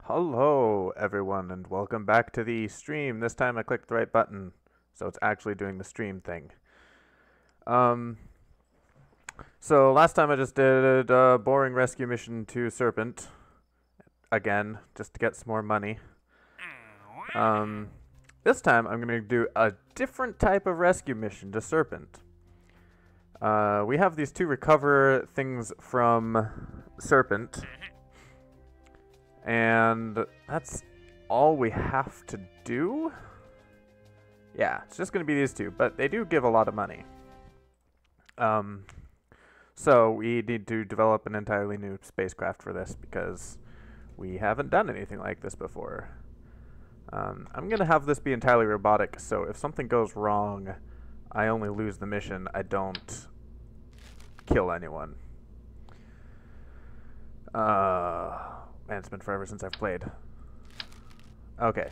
Hello, everyone, and welcome back to the stream. This time I clicked the right button, so it's actually doing the stream thing. Um, so last time I just did a boring rescue mission to Serpent, again, just to get some more money. This time I'm going to do a different type of rescue mission to Serpent. We have these two recover things from Serpent. And that's all we have to do? Yeah, it's just going to be these two, but they do give a lot of money. So we need to develop an entirely new spacecraft for this because we haven't done anything like this before. I'm going to have this be entirely robotic, so if something goes wrong, I only lose the mission. I don't kill anyone. Man, it's been forever since I've played. Okay.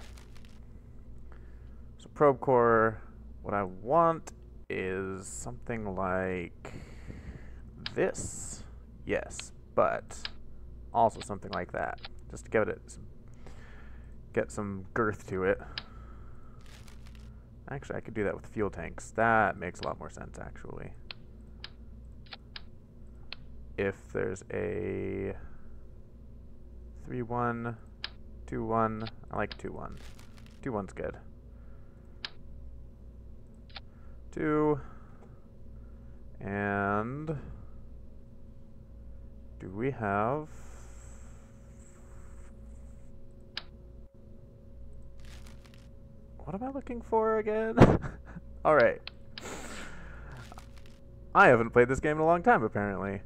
So probe core, what I want is something like this. Yes, but also something like that. Just to get some girth to it. Actually, I could do that with fuel tanks. That makes a lot more sense, actually. If there's a 3-1, 2-1. I like 2-1. 2-1's good. 2. And do we have what am I looking for again? Alright. I haven't played this game in a long time, apparently.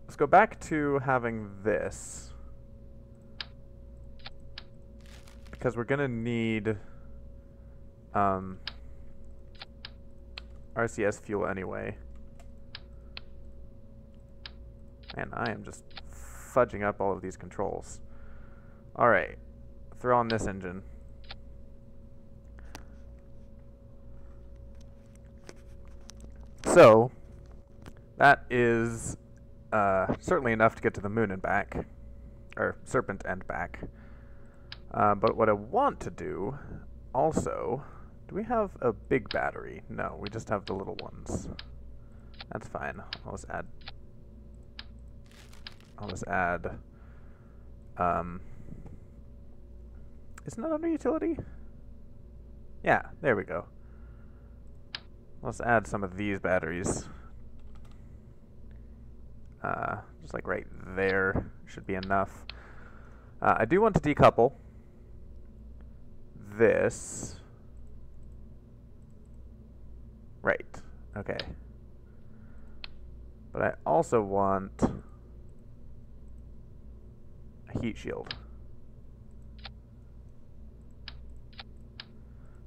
Let's go back to having this. Because we're going to need RCS fuel anyway. And I am just fudging up all of these controls. Alright, throw on this engine. So, that is certainly enough to get to the moon and back, or Serpent and back. But what I want to do also, do we have a big battery? No, we just have the little ones. That's fine. I'll just add, isn't that under utility? Yeah, there we go. Let's add some of these batteries. Just like right there should be enough. I do want to decouple this. Right, okay. But I also want a heat shield.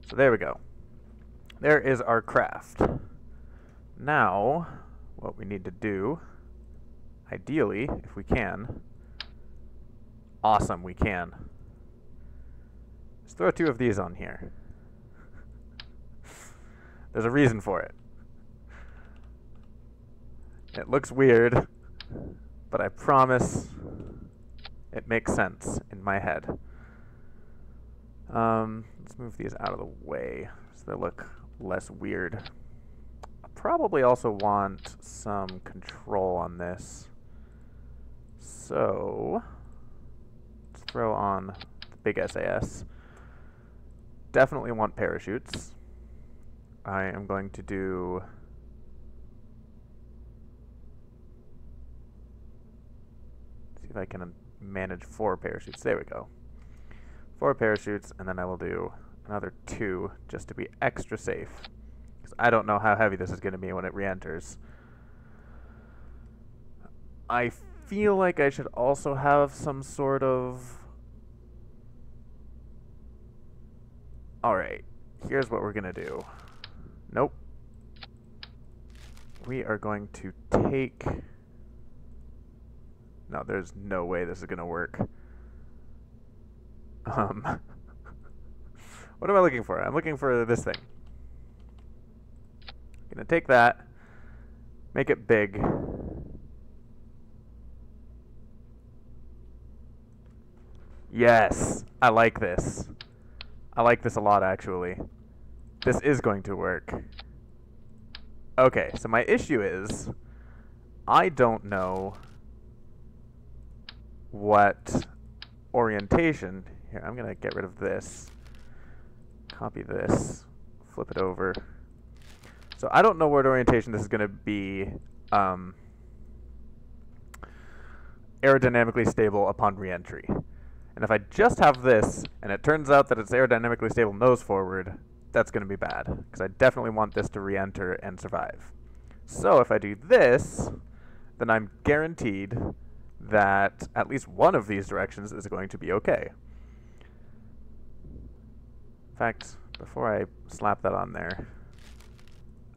So there we go. There is our craft. Now, what we need to do, ideally, if we can, awesome, we can. Let's throw 2 of these on here. There's a reason for it. It looks weird, but I promise it makes sense in my head. Let's move these out of the way so they look less weird. I probably also want some control on this. So, let's throw on the big SAS. Definitely want parachutes. I am going to do see if I can manage 4 parachutes. There we go. 4 parachutes, and then I will do another 2 just to be extra safe. Because I don't know how heavy this is going to be when it re-enters. I feel like I should also have some sort of... Alright, here's what we're going to do. Nope. We are going to take... No, there's no way this is going to work. What am I looking for? I'm looking for this thing. I'm going to take that, make it big, Yes! I like this. I like this a lot, actually. This is going to work. Okay, so my issue is I don't know what orientation. Here, I'm going to get rid of this. Copy this. Flip it over. So I don't know what orientation this is going to be aerodynamically stable upon re-entry. And if I just have this, and it turns out that it's aerodynamically stable nose forward, that's going to be bad, because I definitely want this to re-enter and survive. So if I do this, then I'm guaranteed that at least one of these directions is going to be okay. In fact, before I slap that on there,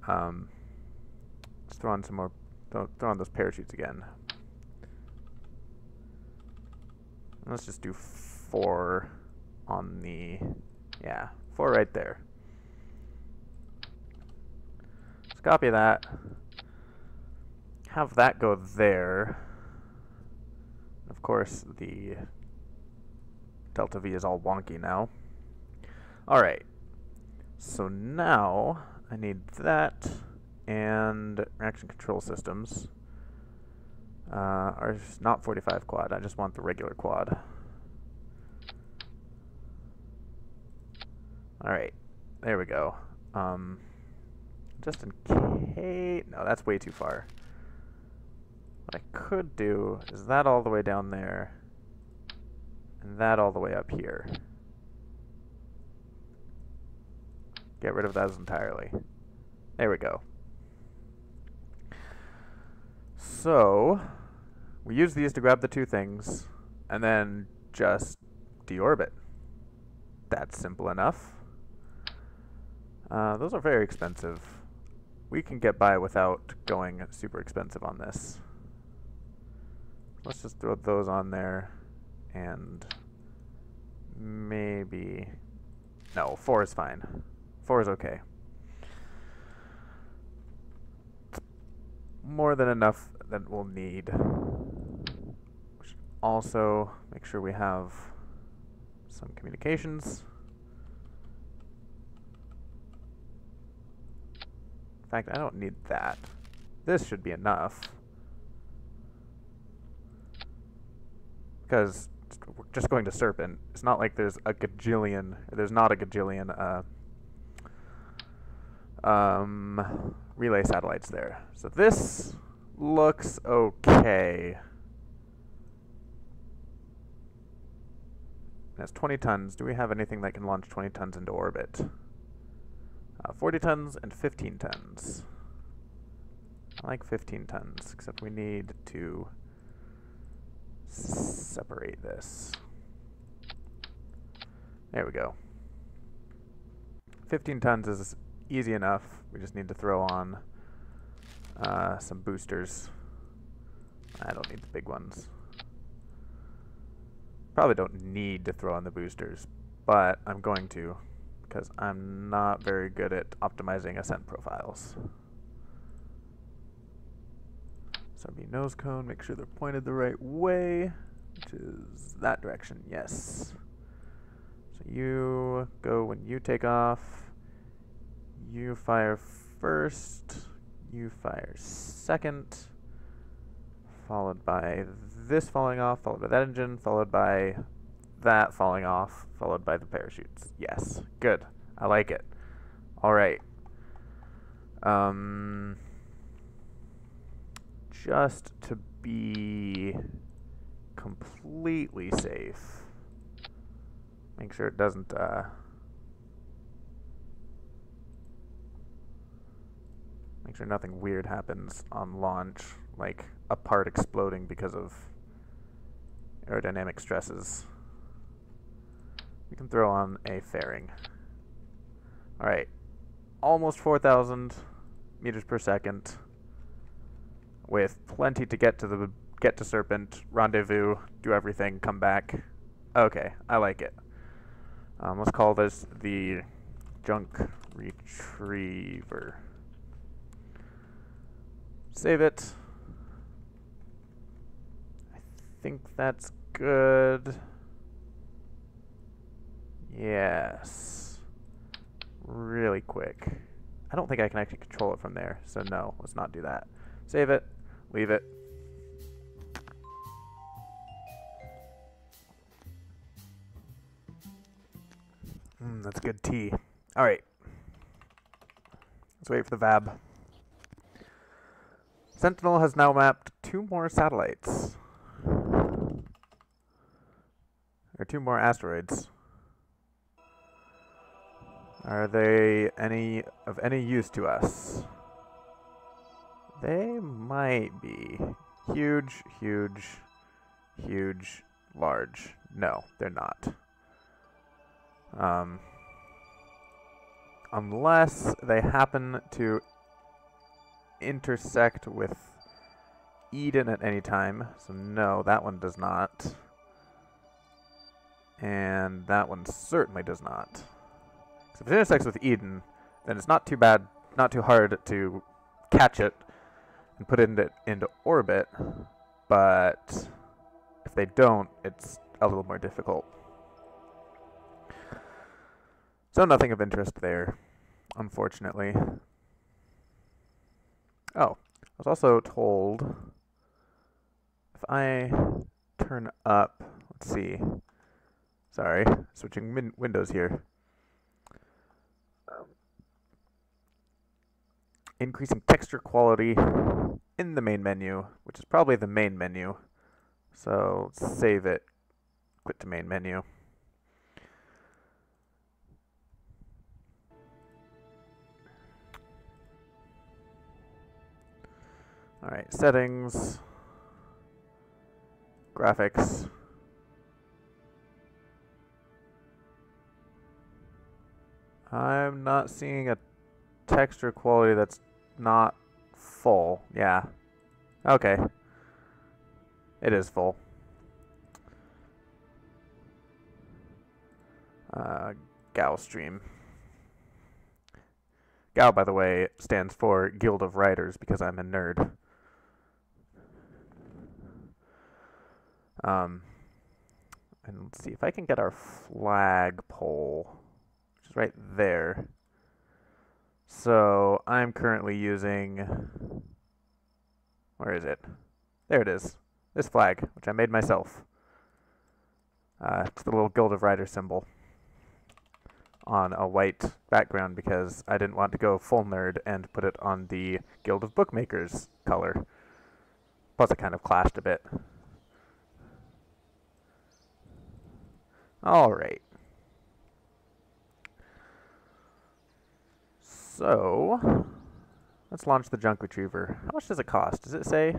let's throw on some more, throw on those parachutes again. Let's just do 4 on the, yeah, 4 right there. Let's copy that. Have that go there. Of course, the delta V is all wonky now. Alright. So now I need that and reaction control systems. Or not 45 quad, I just want the regular quad. Alright, there we go. Just in case... No, that's way too far. What I could do is that all the way down there, and that all the way up here. Get rid of those entirely. There we go. So, we use these to grab the 2 things, and then just deorbit. That's simple enough. Those are very expensive. We can get by without going super expensive on this. Let's just throw those on there, and maybe... No, 4 is fine. 4 is okay. More than enough that we'll need. We should also make sure we have some communications. In fact, I don't need that. This should be enough. Because we're just going to Serpent. It's not like there's a gajillion, there's not a gajillion relay satellites there. So this looks okay. That's 20 tons. Do we have anything that can launch 20 tons into orbit? 40 tons and 15 tons. I like 15 tons, except we need to separate this. There we go. 15 tons is easy enough. We just need to throw on some boosters. I don't need the big ones. Probably don't need to throw on the boosters, but I'm going to, because I'm not very good at optimizing ascent profiles. SRB nose cone, make sure they're pointed the right way, which is that direction, yes. So you go when you take off, you fire first, you fire second, followed by this falling off, followed by that engine, followed by that falling off, followed by the parachutes. Yes, good. I like it. All right. Just to be completely safe, make sure it doesn't make sure nothing weird happens on launch, like a part exploding because of aerodynamic stresses. We can throw on a fairing. Alright, almost 4,000 meters per second, with plenty to get to Serpent, rendezvous, do everything, come back. Okay, I like it. Let's call this the junk retriever. Save it. I think that's good. Yes. Really quick. I don't think I can actually control it from there, so no, let's not do that. Save it, leave it. That's good tea. Alright. Let's wait for the VAB. Sentinel has now mapped 2 more satellites. Or 2 more asteroids. Are they of any use to us? They might be. Huge, huge, huge, large. No, they're not. Unless they happen to intersect with Eden at any time. So no, that one does not. And that one certainly does not. So if it intersects with Eden, then it's not too bad, not too hard to catch it and put it into orbit. But if they don't, it's a little more difficult. So nothing of interest there, unfortunately. Oh, I was also told if I turn up, let's see. Sorry, switching windows here. Increasing texture quality in the main menu, which is probably the main menu. So let's save it, quit to main menu. Alright, settings, graphics. I'm not seeing a texture quality that's not full. Yeah. Okay. It is full. GAO stream. GAO, by the way, stands for Guild of Writers because I'm a nerd. And let's see if I can get our flagpole, which is right there. So I'm currently using, where is it? There it is. This flag, which I made myself. It's the little Guild of Writers symbol on a white background because I didn't want to go full nerd and put it on the Guild of Bookmakers color. Plus it kind of clashed a bit. Alright. So, let's launch the junk retriever. How much does it cost? Does it say?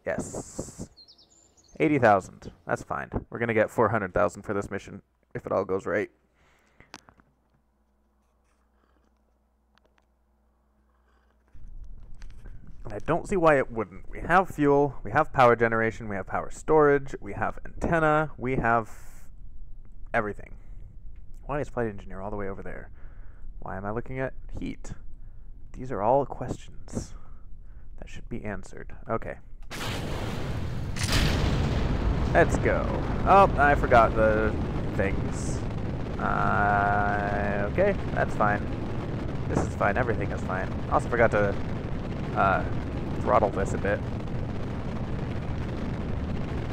Yes. 80,000. That's fine. We're going to get 400,000 for this mission if it all goes right. And I don't see why it wouldn't. We have fuel, we have power generation, we have power storage, we have antenna, we have everything. Why is flight engineer all the way over there? Why am I looking at heat? These are all questions that should be answered. Okay. Let's go. Oh, I forgot the things. Okay, that's fine. This is fine. Everything is fine. Also forgot to throttle this a bit.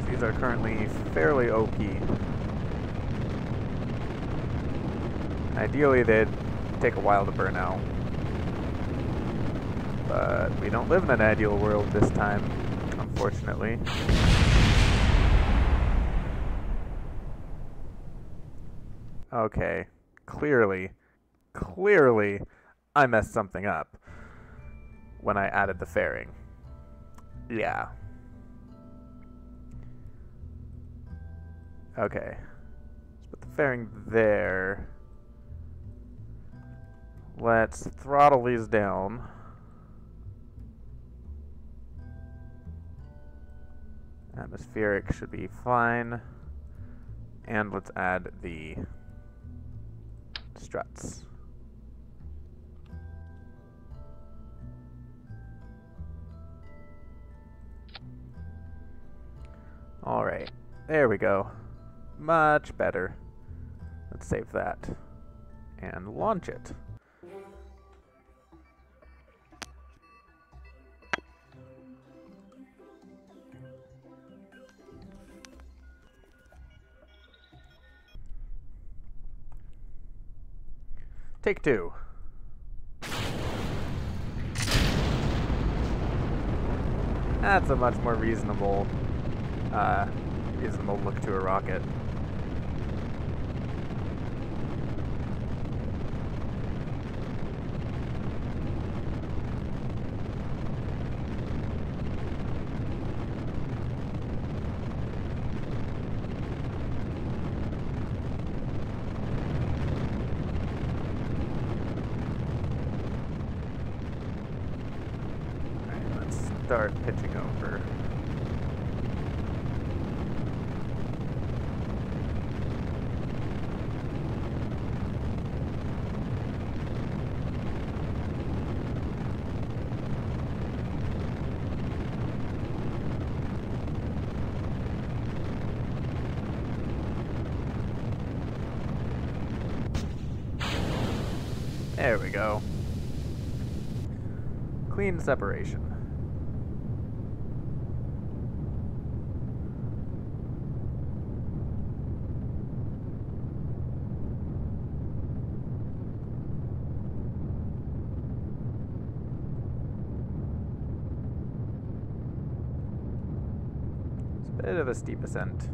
These are currently fairly OP. Ideally, they'd take a while to burn out. But we don't live in an ideal world this time, unfortunately. Okay, clearly, I messed something up when I added the fairing. Yeah. Okay. Let's put the fairing there. Let's throttle these down. Atmospheric should be fine. And let's add the struts. Alright, there we go. Much better. Let's save that and launch it. Take two. That's a much more reasonable look to a rocket. Start pitching over. There we go. Clean separation. Bit of a steep ascent,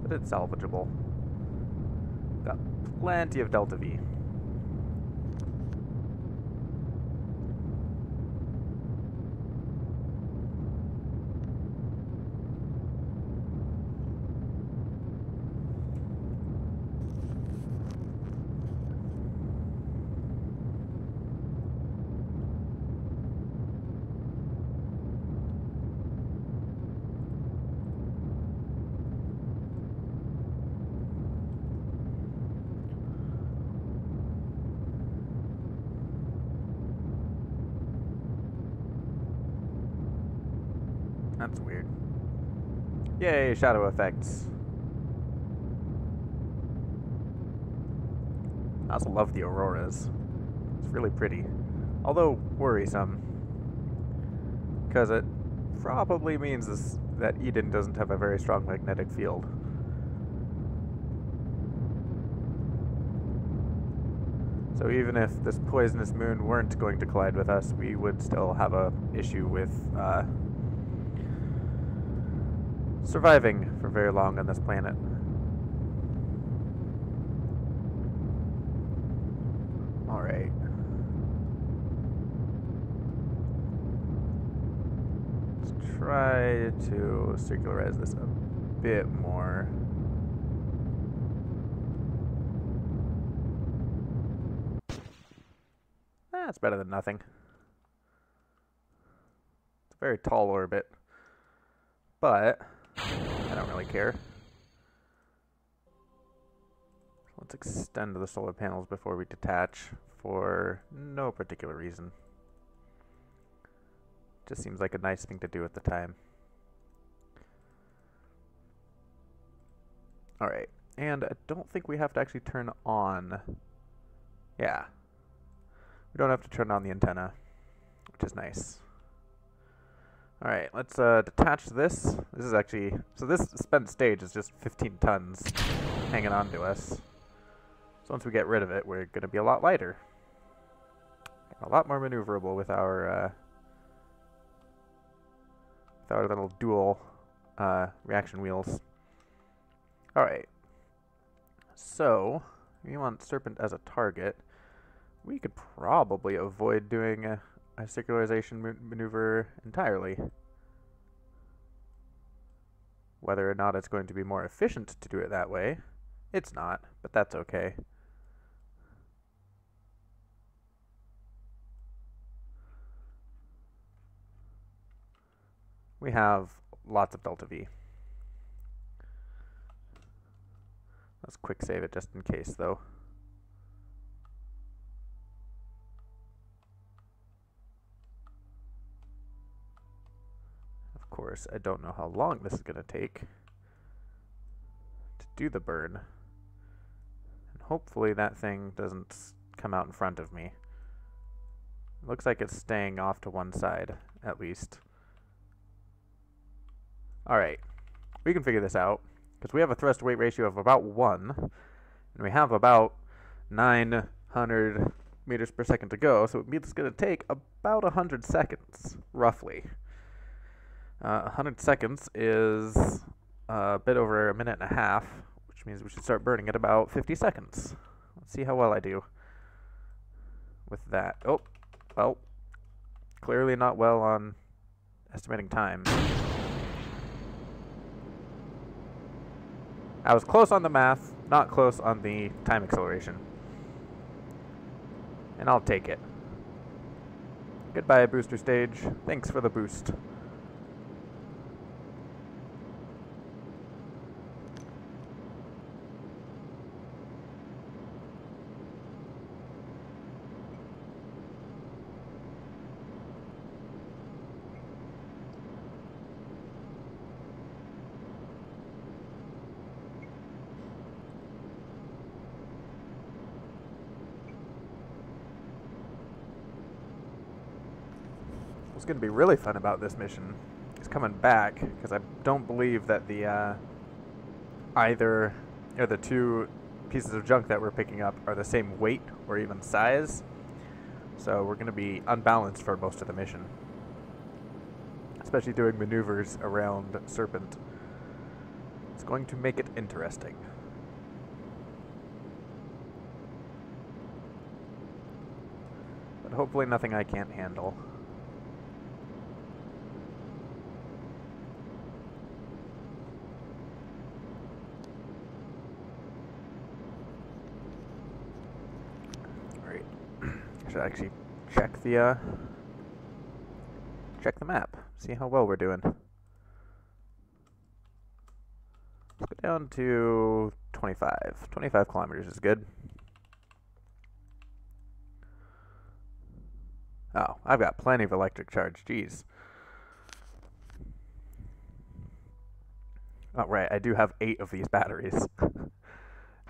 but it's salvageable. Got plenty of delta V. That's weird. Yay, shadow effects. I also love the auroras. It's really pretty. Although worrisome. Because it probably means that Eden doesn't have a very strong magnetic field. So even if this poisonous moon weren't going to collide with us, we would still have a issue with surviving for very long on this planet. Alright. Let's try to circularize this a bit more. That's better than nothing. It's a very tall orbit, but I don't really care. Let's extend the solar panels before we detach for no particular reason. Just seems like a nice thing to do at the time. Alright, and I don't think we have to actually turn on... Yeah. We don't have to turn on the antenna, which is nice. Alright, let's detach this. This is actually... So this spent stage is just 15 tons hanging on to us. So once we get rid of it, we're going to be a lot lighter. A lot more maneuverable with our little dual reaction wheels. Alright. So, if you want Serpent as a target, we could probably avoid doing a circularization maneuver entirely. Whether or not it's going to be more efficient to do it that way, it's not, but that's okay. We have lots of delta V. Let's quick save it just in case, though. Of course, I don't know how long this is going to take to do the burn. hopefully that thing doesn't come out in front of me. Looks like it's staying off to one side, at least. Alright, we can figure this out, because we have a thrust-to-weight ratio of about 1, and we have about 900 meters per second to go, so it's going to take about 100 seconds, roughly. 100 seconds is a bit over a minute and a half, which means we should start burning at about 50 seconds. Let's see how well I do with that. Oh, well, clearly not well on estimating time. I was close on the math, not close on the time acceleration. And I'll take it. Goodbye, booster stage. Thanks for the boost. What's going to be really fun about this mission is coming back, because I don't believe that the either or the two pieces of junk that we're picking up are the same weight or even size. So we're going to be unbalanced for most of the mission, especially doing maneuvers around Serpent. It's going to make it interesting. But hopefully nothing I can't handle. I should actually check the map, see how well we're doing. Let's go down to 25. 25 kilometers is good. Oh, I've got plenty of electric charge, jeez. Oh, right, I do have 8 of these batteries.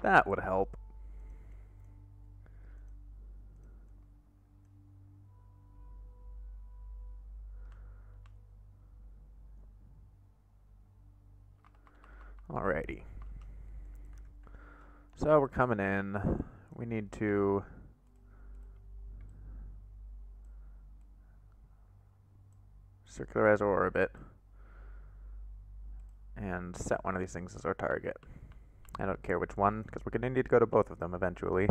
That would help. Alrighty. So we're coming in. We need to circularize our orbit and set one of these things as our target. I don't care which one, because we're going to need to go to both of them eventually.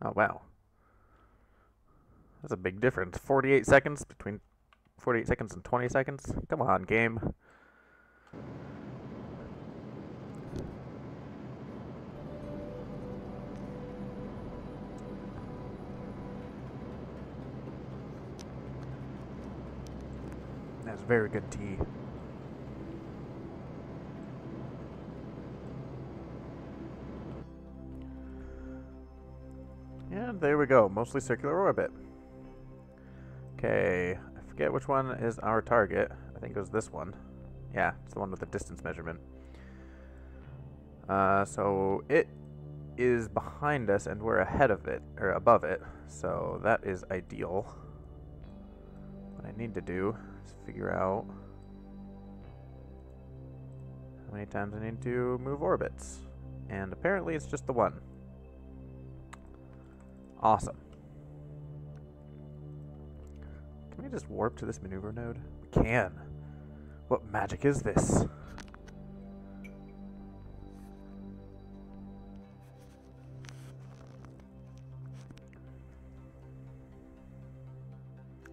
Oh, wow. That's a big difference. 48 seconds between 48 seconds and 20 seconds? Come on, game. That's very good tea. And there we go, mostly circular orbit. Okay, I forget which one is our target. I think it was this one. Yeah, it's the one with the distance measurement. So it is behind us and we're ahead of it, or above it, so that is ideal. What I need to do is figure out how many times I need to move orbits. And apparently it's just the one. Awesome. Can we just warp to this maneuver node? We can. What magic is this?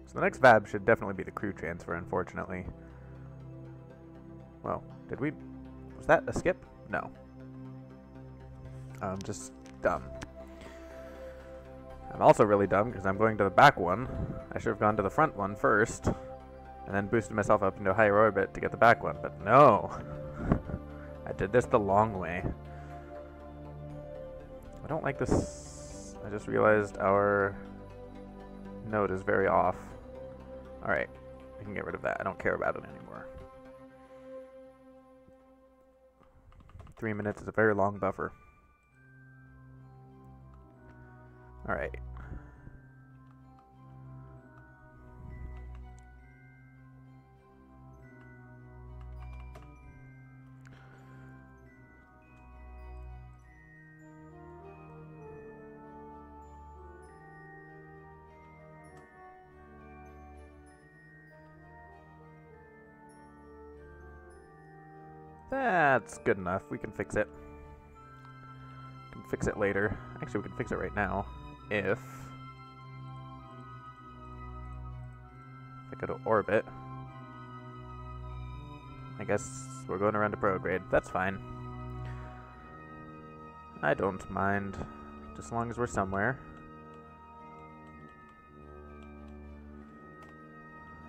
So the next VAB should definitely be the crew transfer, unfortunately. Well, did we... Was that a skip? No. I'm just dumb. I'm also really dumb because I'm going to the back one. I should have gone to the front one first, and then boosted myself up into a higher orbit to get the back one, but no. I did this the long way. I don't like this. I just realized our node is very off. Alright, we can get rid of that. I don't care about it anymore. 3 minutes is a very long buffer. Alright. That's good enough. We can fix it. We can fix it later. Actually, we can fix it right now. If I go to orbit, I guess we're going around to prograde. That's fine. I don't mind, just as long as we're somewhere.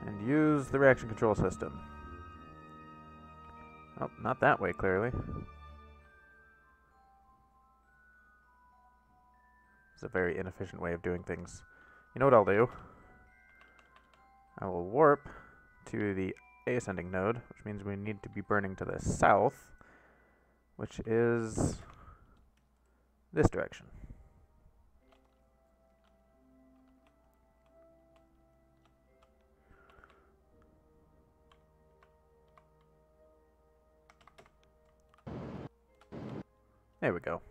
And use the reaction control system. Oh, not that way, clearly. It's a very inefficient way of doing things. You know what I'll do? I will warp to the ascending node, which means we need to be burning to the south, which is this direction. There we go.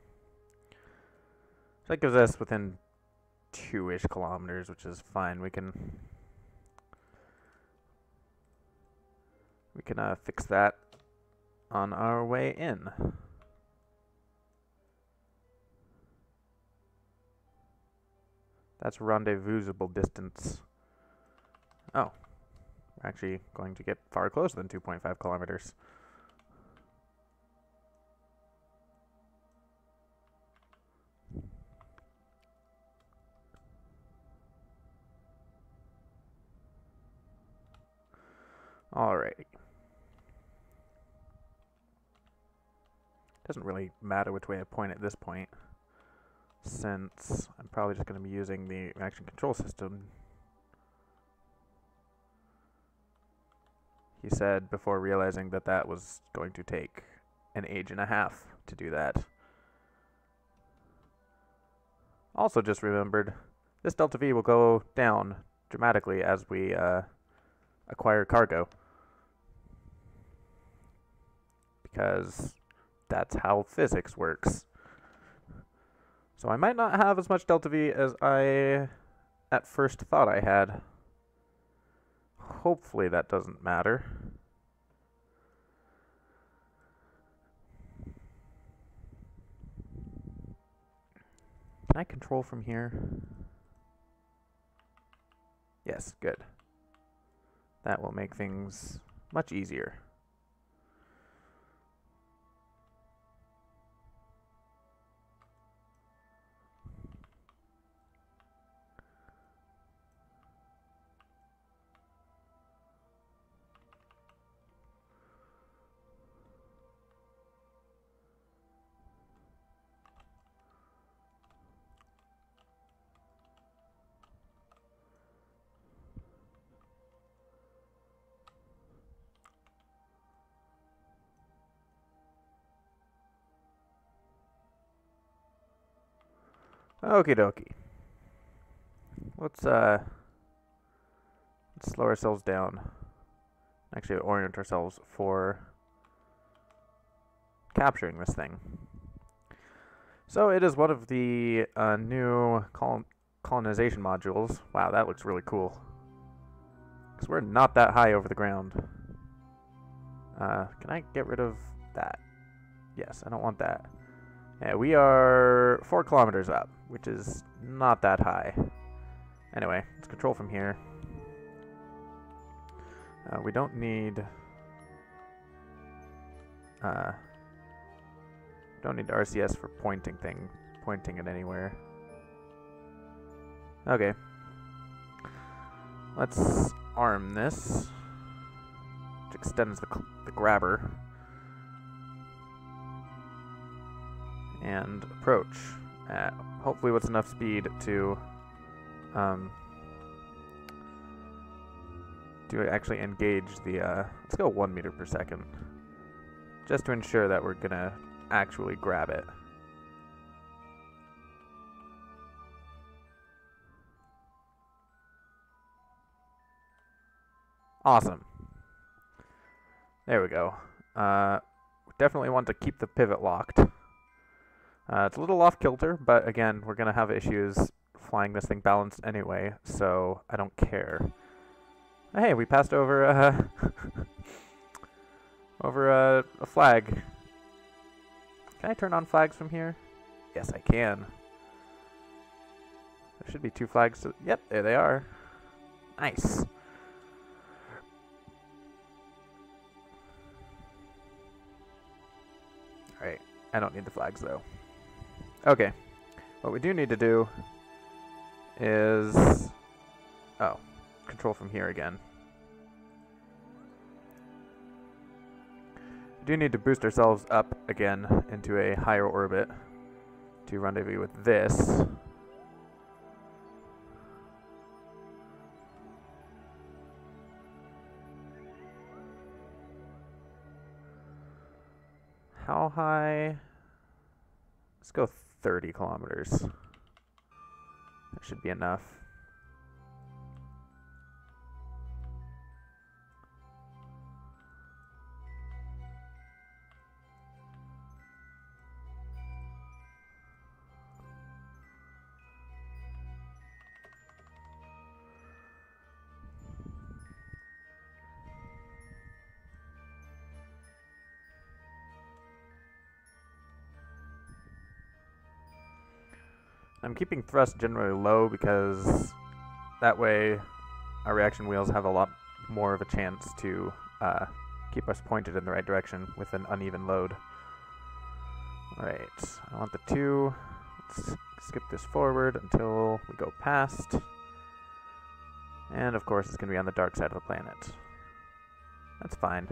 So that gives us within 2-ish kilometers, which is fine. We can fix that on our way in. That's rendezvousable distance. Oh, we're actually going to get far closer than 2.5 kilometers. Alrighty. Doesn't really matter which way I point at this point, since I'm probably just going to be using the reaction control system. He said before realizing that that was going to take an age and a half to do that. Also just remembered, this delta V will go down dramatically as we acquire cargo. Because that's how physics works. So I might not have as much delta V as I at first thought I had. Hopefully that doesn't matter. Can I control from here? Yes, good. That will make things much easier. Okie dokie. Let's slow ourselves down. Actually orient ourselves for capturing this thing. So it is one of the new colonization modules. Wow, that looks really cool. Because we're not that high over the ground. Can I get rid of that? Yes, I don't want that. Yeah, we are 4 kilometers up, which is not that high. Anyway, let's control from here. We don't need RCS for pointing it anywhere. Okay. Let's arm this, which extends the grabber. and approach at hopefully what's enough speed to actually engage the, let's go 1 meter per second, just to ensure that we're gonna actually grab it. Awesome. There we go. We definitely want to keep the pivot locked. It's a little off kilter, but again, we're gonna have issues flying this thing balanced anyway, so I don't care. Hey, we passed over over a flag. Can I turn on flags from here? Yes, I can. There should be 2 flags to... Yep, there they are. Nice. Alright, I don't need the flags though. Okay, what we do need to do is... Oh, control from here again. We do need to boost ourselves up again into a higher orbit to rendezvous with this. How high? Let's go 30 kilometers. That should be enough. I'm keeping thrust generally low because that way our reaction wheels have a lot more of a chance to keep us pointed in the right direction with an uneven load. Alright, I want the 2. Let's skip this forward until we go past. And of course it's going to be on the dark side of the planet. That's fine.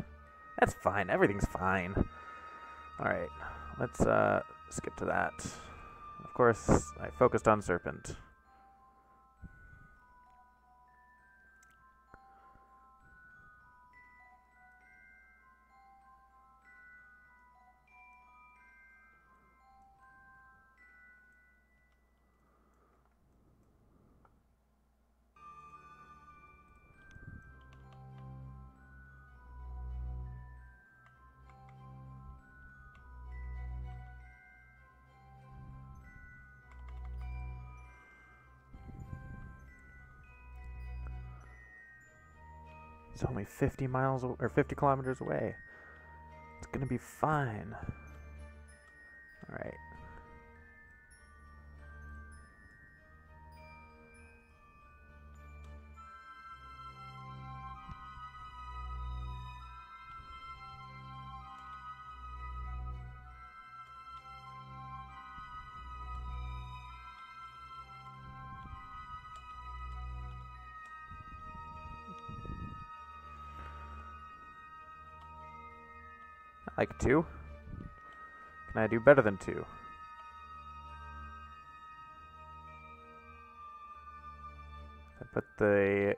That's fine. Everything's fine. Alright, let's skip to that. Of course, I focused on Serpent. It's only 50 miles or 50 kilometers away. It's gonna be fine. All right. Like 2? Can I do better than 2? I put the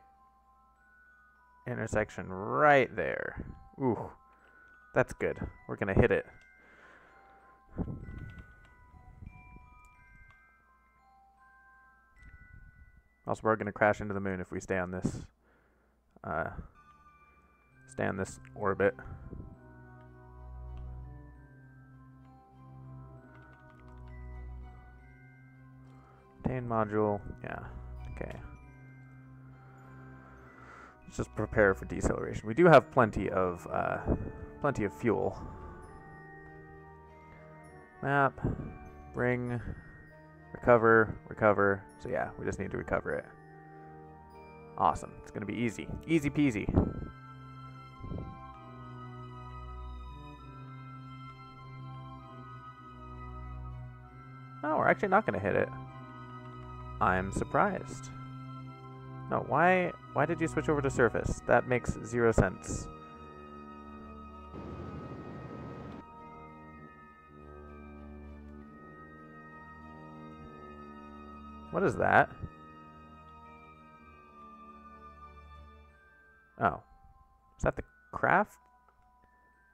intersection right there. Ooh, that's good. We're gonna hit it. Also, we're gonna crash into the moon if we stay on this orbit. Contain module, yeah, okay. Let's just prepare for deceleration. We do have plenty of fuel. Map, bring, recover, recover. So yeah, we just need to recover it. Awesome, it's gonna be easy. Easy peasy. No, we're actually not gonna hit it. I'm surprised. No, why did you switch over to surface? That makes 0 sense. What is that? Oh. Is that the craft?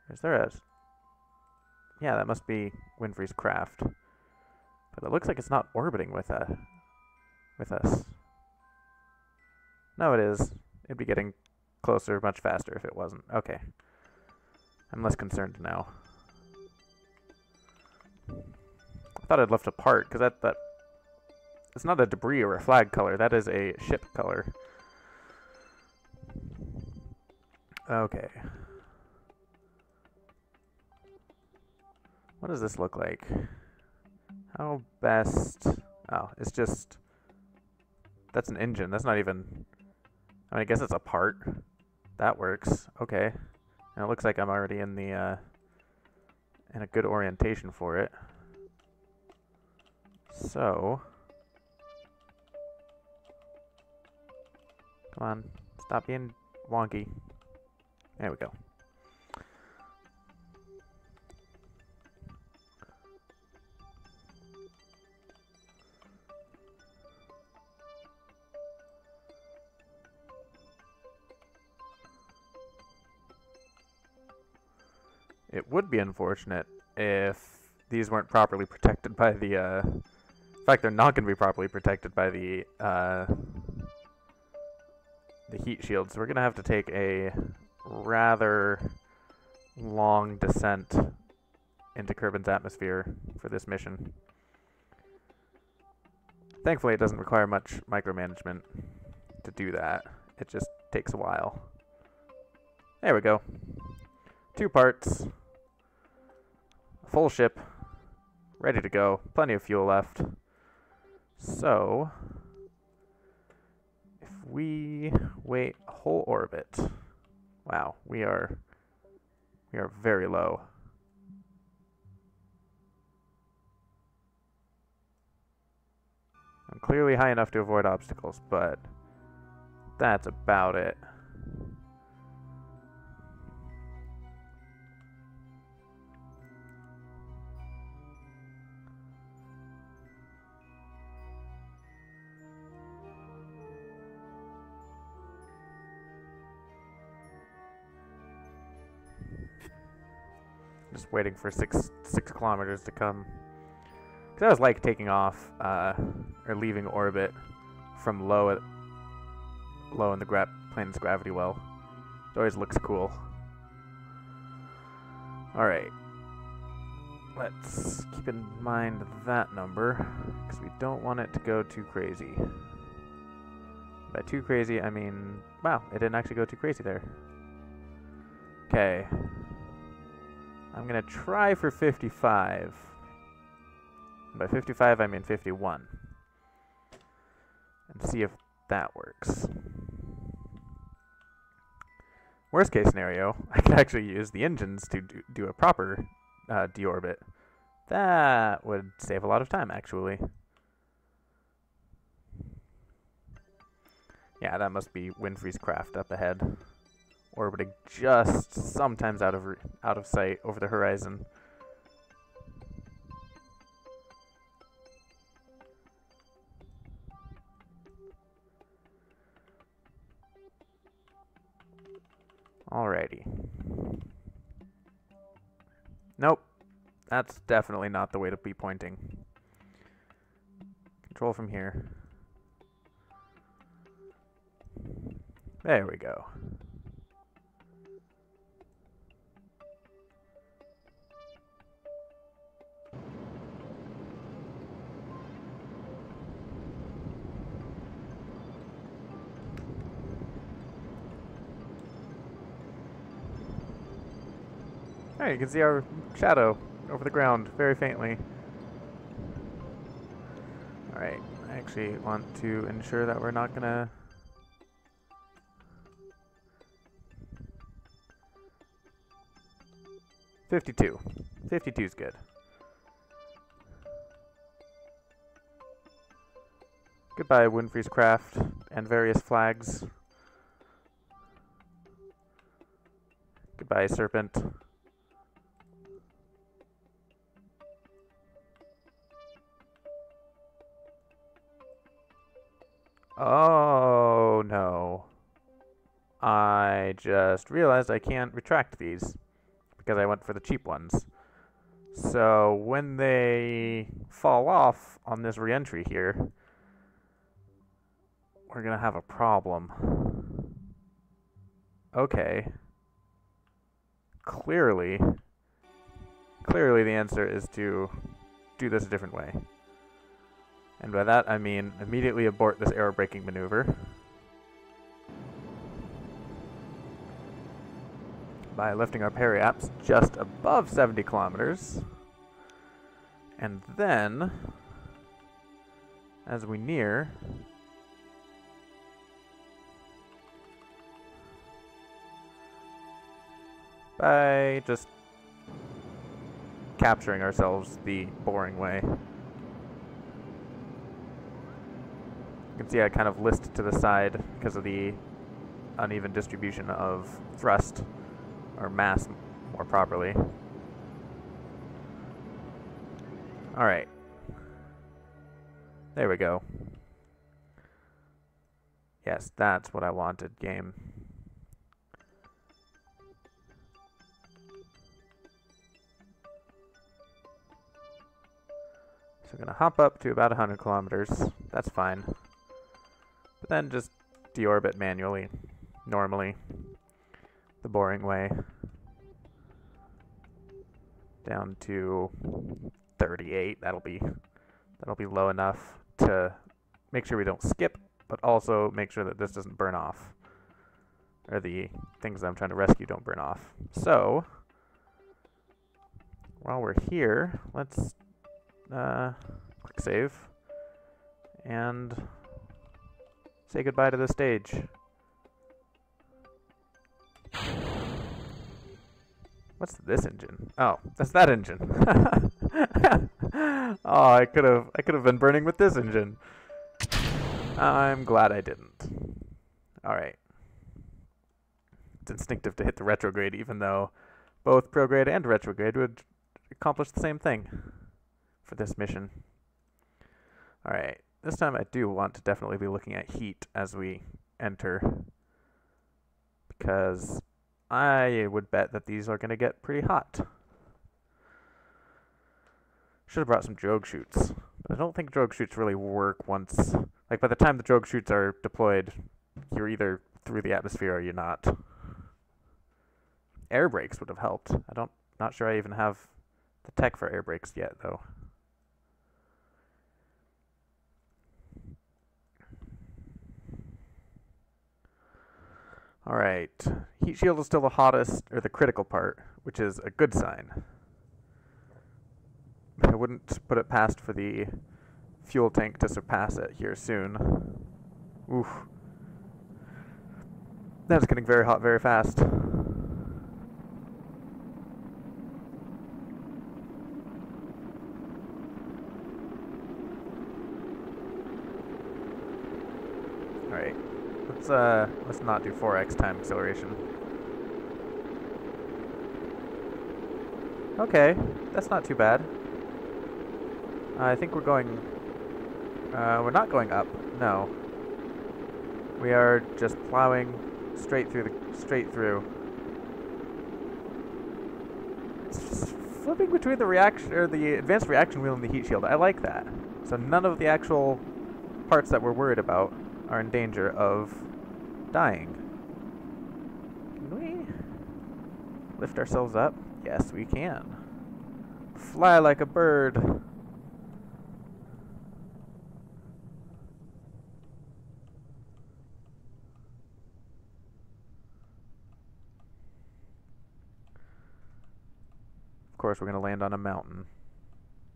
Or is there a... Yeah, that must be Winfrey's craft. But it looks like it's not orbiting with us. No, it is. It'd be getting closer much faster if it wasn't. Okay. I'm less concerned now. I thought I'd left a part, because that it's not a debris or a flag color. That is a ship color. Okay. What does this look like? How best... Oh, it's just... That's an engine. That's not even... I mean, I guess it's a part. That works. Okay. And it looks like I'm already in the, in a good orientation for it. So... Come on. Stop being wonky. There we go. It would be unfortunate if these weren't properly protected by the, in fact, they're not going to be properly protected by the heat shield, so we're going to have to take a rather long descent into Kerbin's atmosphere for this mission. Thankfully, it doesn't require much micromanagement to do that. It just takes a while. There we go. 2 parts. A full ship. Ready to go. Plenty of fuel left. So... if we wait a whole orbit... Wow, we are very low. I'm clearly high enough to avoid obstacles, but that's about it. Just waiting for six kilometers to come. Because I always like taking off, or leaving orbit from low in the planet's gravity well. It always looks cool. Alright. Let's keep in mind that number, because we don't want it to go too crazy. By too crazy, I mean, wow, it didn't actually go too crazy there. Okay. I'm going to try for 55. By 55, I mean 51. And see if that works. Worst case scenario, I could actually use the engines to do a proper deorbit. That would save a lot of time, actually. Yeah, that must be Winfrey's craft up ahead. Orbiting just sometimes out of sight over the horizon. Alrighty. Nope. That's definitely not the way to be pointing. Control from here. There we go. Alright, you can see our shadow over the ground very faintly. Alright, I actually want to ensure that we're not gonna... $52. 52 is good. Goodbye, Winfrey's craft and various flags. Goodbye, Serpent. Oh, no. I just realized I can't retract these because I went for the cheap ones. So when they fall off on this re-entry here, we're going to have a problem. Okay. Clearly the answer is to do this a different way. And by that I mean immediately abort this arrow braking maneuver by lifting our periaps just above 70 kilometers. And then, as we near, by just capturing ourselves the boring way. You can see I kind of list to the side because of the uneven distribution of thrust, or mass more properly. Alright. There we go. Yes, that's what I wanted, game. So I'm going to hop up to about 100 kilometers. That's fine. But then just deorbit manually, normally, the boring way. Down to 38. That'll be low enough to make sure we don't skip, but also make sure that this doesn't burn off, or the things that I'm trying to rescue don't burn off. So while we're here, let's quick save and say goodbye to the stage. What's this engine? Oh, that's that engine. Oh, I could have been burning with this engine. I'm glad I didn't. All right. It's instinctive to hit the retrograde, even though both prograde and retrograde would accomplish the same thing for this mission. All right. This time I do want to definitely be looking at heat as we enter, because I would bet that these are going to get pretty hot. Should have brought some drogue chutes, but I don't think drogue chutes really work once. Like, by the time the drogue chutes are deployed, you're either through the atmosphere or you're not. Air brakes would have helped. Not sure I even have the tech for air brakes yet, though. Alright, heat shield is still the hottest, or the critical part, which is a good sign. I wouldn't put it past for the fuel tank to surpass it here soon. Oof. That's getting very hot very fast. Alright. Let's not do 4x time acceleration. Okay, that's not too bad. I think we're going... we're not going up, no. We are just plowing straight through. It's just flipping between the reaction, or the advanced reaction wheel and the heat shield. I like that. So none of the actual parts that we're worried about are in danger of dying. Can we lift ourselves up? Yes, we can. Fly like a bird. Of course we're going to land on a mountain.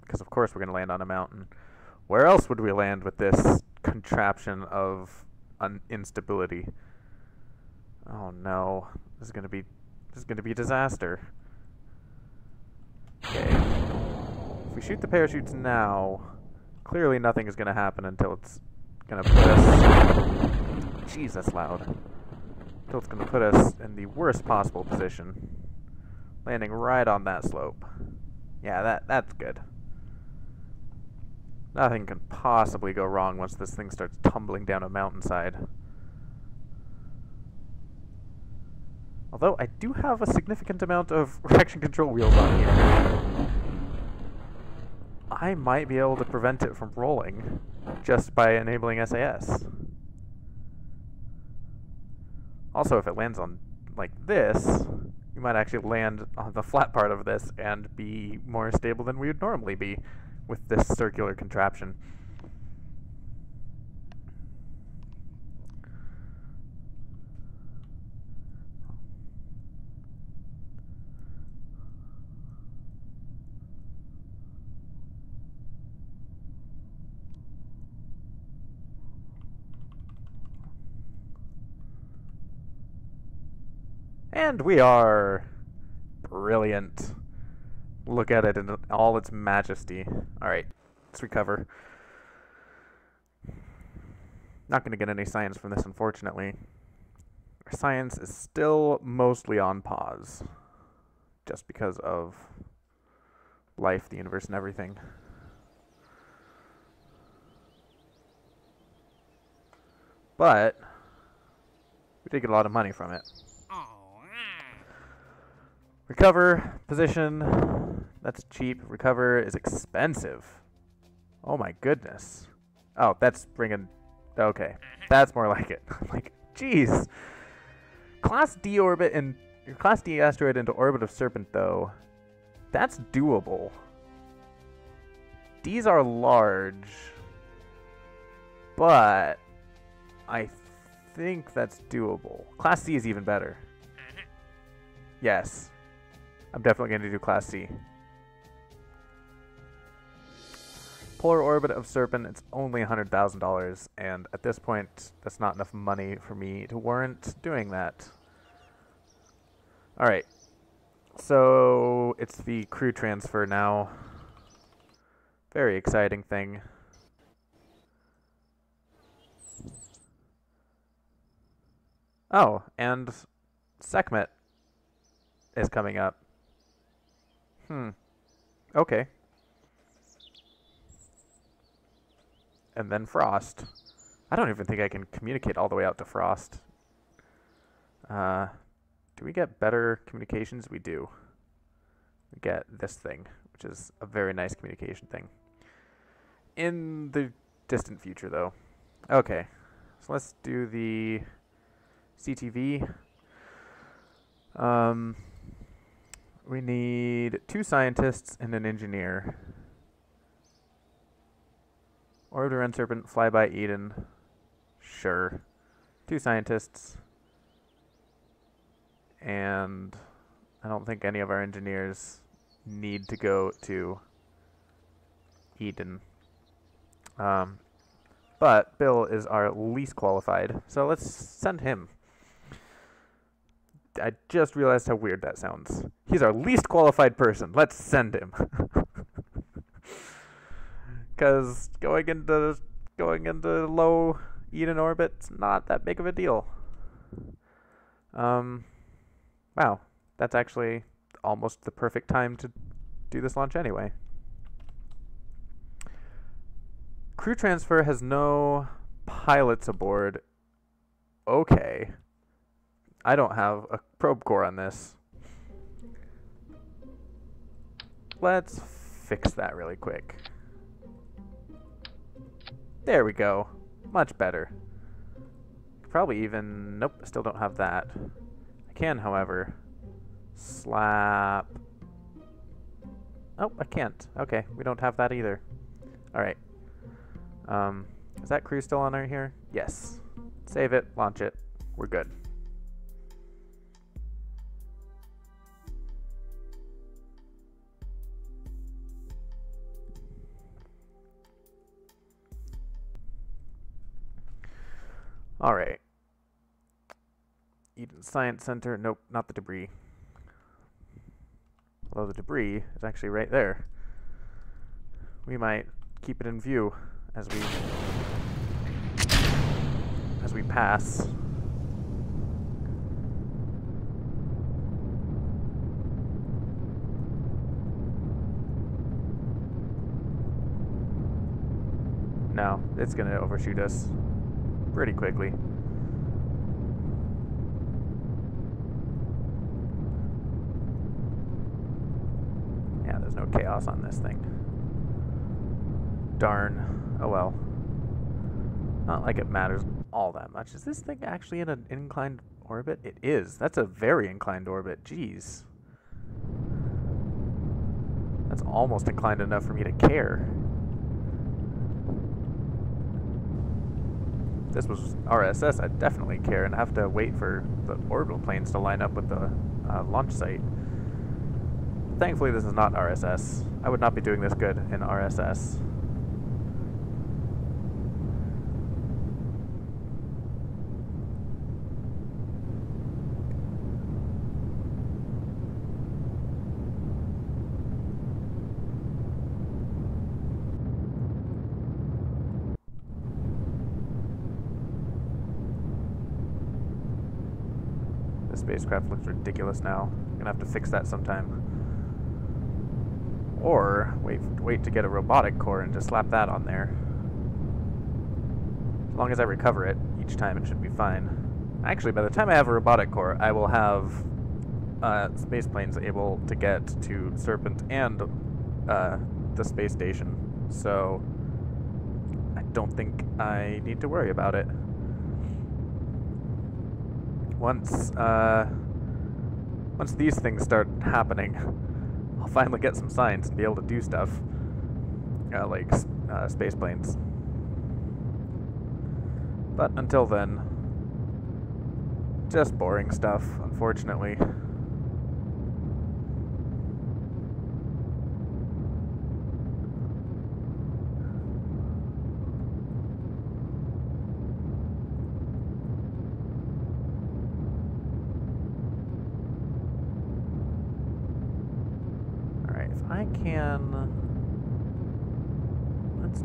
Because of course we're going to land on a mountain. Where else would we land with this contraption of instability? Oh no. This is going to be a disaster. Okay. If we shoot the parachutes now, clearly nothing is going to happen until it's going to put us... Jeez, that's loud. Until it's going to put us in the worst possible position. Landing right on that slope. Yeah, that's good. Nothing can possibly go wrong once this thing starts tumbling down a mountainside. Although I do have a significant amount of reaction control wheels on here. I might be able to prevent it from rolling just by enabling SAS. Also, if it lands on like this, you might actually land on the flat part of this and be more stable than we would normally be with this circular contraption. And we are brilliant. Look at it in all its majesty. Alright, let's recover. Not going to get any science from this, unfortunately. Our science is still mostly on pause. Just because of life, the universe, and everything. But we did get a lot of money from it. Recover, position, that's cheap. Recover is expensive. Oh my goodness. Oh, that's bringing, okay. That's more like it. Like, jeez. Class D orbit and Class D asteroid into orbit of Serpent, though. That's doable. D's are large. But I think that's doable. Class C is even better. Yes. I'm definitely going to do Class C. Polar orbit of Serpent, it's only $100,000, and at this point, that's not enough money for me to warrant doing that. Alright, so it's the crew transfer now. Very exciting thing. Oh, and Sekhmet is coming up. Okay. And then Frost. I don't even think I can communicate all the way out to Frost. Do we get better communications? We do. We get this thing, which is a very nice communication thing. In the distant future, though. Okay. So let's do the CTV. We need 2 scientists and an engineer. Orbit around Serpent, fly by Eden. Sure. 2 scientists. And I don't think any of our engineers need to go to Eden. But Bill is our least qualified, so let's send him. I just realized how weird that sounds. He's our least qualified person. Let's send him. Because going into low Eden orbit's not that big of a deal. Wow, that's actually almost the perfect time to do this launch anyway. Crew transfer has no pilots aboard. Okay. I don't have a probe core on this. Let's fix that really quick. There we go. Much better. Probably even... Nope, still don't have that. I can, however, slap... Oh, I can't. Okay, we don't have that either. Alright. Is that crew still on here? Yes. Save it, launch it. We're good. Alright. Eden Science Center. Nope, not the debris. Although the debris is actually right there. We might keep it in view as we pass. No, it's gonna overshoot us pretty quickly. Yeah, there's no chaos on this thing. Darn. Oh well. Not like it matters all that much. Is this thing actually in an inclined orbit? It is. That's a very inclined orbit. Jeez. That's almost inclined enough for me to care. If this was RSS, I'd definitely care and have to wait for the orbital planes to line up with the launch site. Thankfully, this is not RSS. I would not be doing this good in RSS. The spacecraft looks ridiculous now. I'm gonna have to fix that sometime. Or wait to get a robotic core and just slap that on there. As long as I recover it each time, it should be fine. Actually, by the time I have a robotic core, I will have space planes able to get to Serpent and the space station. So I don't think I need to worry about it. Once these things start happening, I'll finally get some science and be able to do stuff, like space planes. But until then, just boring stuff, unfortunately. I can... Let's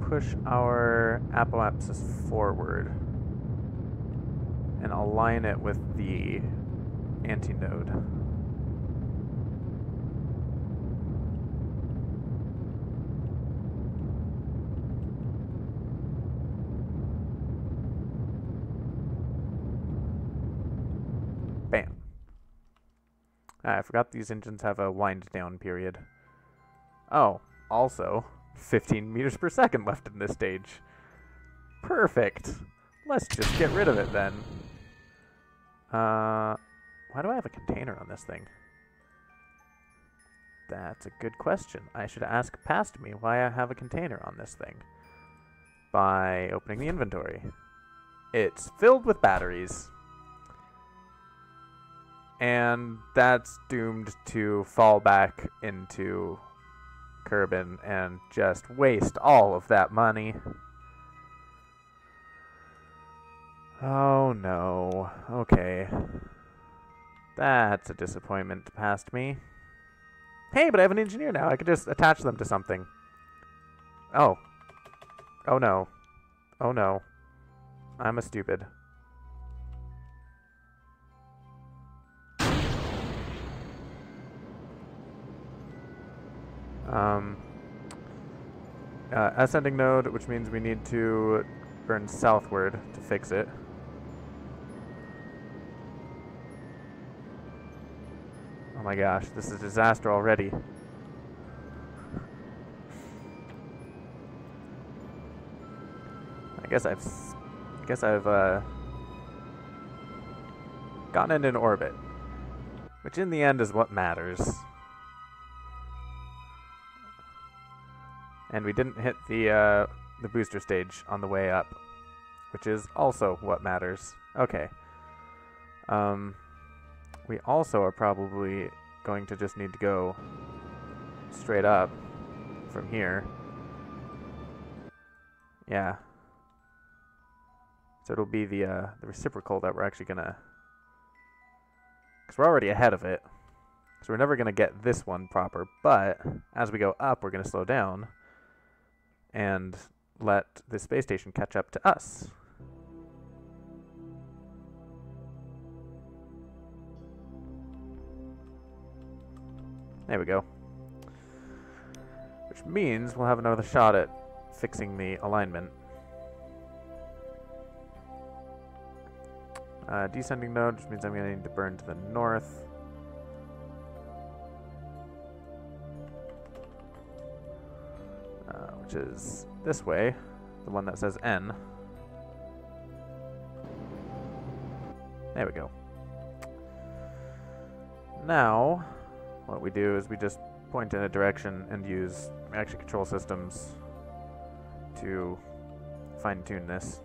push our apoapsis forward and align it with the antinode. Bam. I forgot these engines have a wind down period. Oh, also, 15 meters per second left in this stage. Perfect. Let's just get rid of it then. Why do I have a container on this thing? That's a good question. I should ask past me why I have a container on this thing. By opening the inventory. It's filled with batteries. And that's doomed to fall back into Kerbin and just waste all of that money. Oh no. Okay. That's a disappointment past me. Hey, but I have an engineer now. I could just attach them to something. Oh. Oh no. Oh no. I'm a stupid. Ascending node, which means we need to burn southward to fix it. Oh my gosh, this is a disaster already. I guess I've gotten it in orbit, which in the end is what matters. And we didn't hit the booster stage on the way up, which is also what matters. Okay. We also are probably going to just need to go straight up from here. Yeah. So it'll be the reciprocal that we're actually gonna... Because we're already ahead of it. So we're never gonna get this one proper, but as we go up, we're gonna slow down and let the space station catch up to us. There we go. Which means we'll have another shot at fixing the alignment. Descending node just means I'm going to need to burn to the north. Which is this way, the one that says N. There we go. Now, what we do is we just point in a direction and use action control systems to fine-tune this.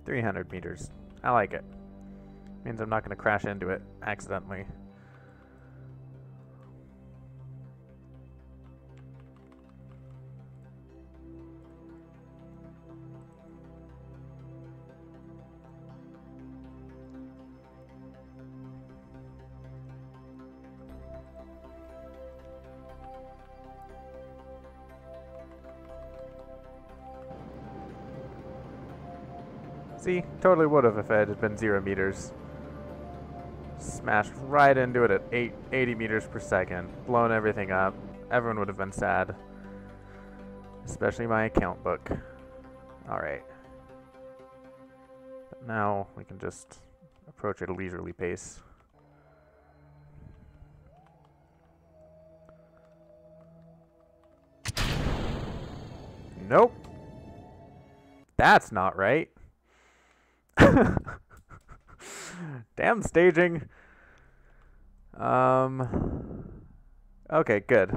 $300 meters. I like it. Means I'm not going to crash into it accidentally. See, totally would have if it had been 0 meters. Smashed right into it at 80 meters per second. Blown everything up. Everyone would have been sad. Especially my account book. Alright. Now we can just approach at a leisurely pace. Nope. That's not right. Damn staging. Okay, good.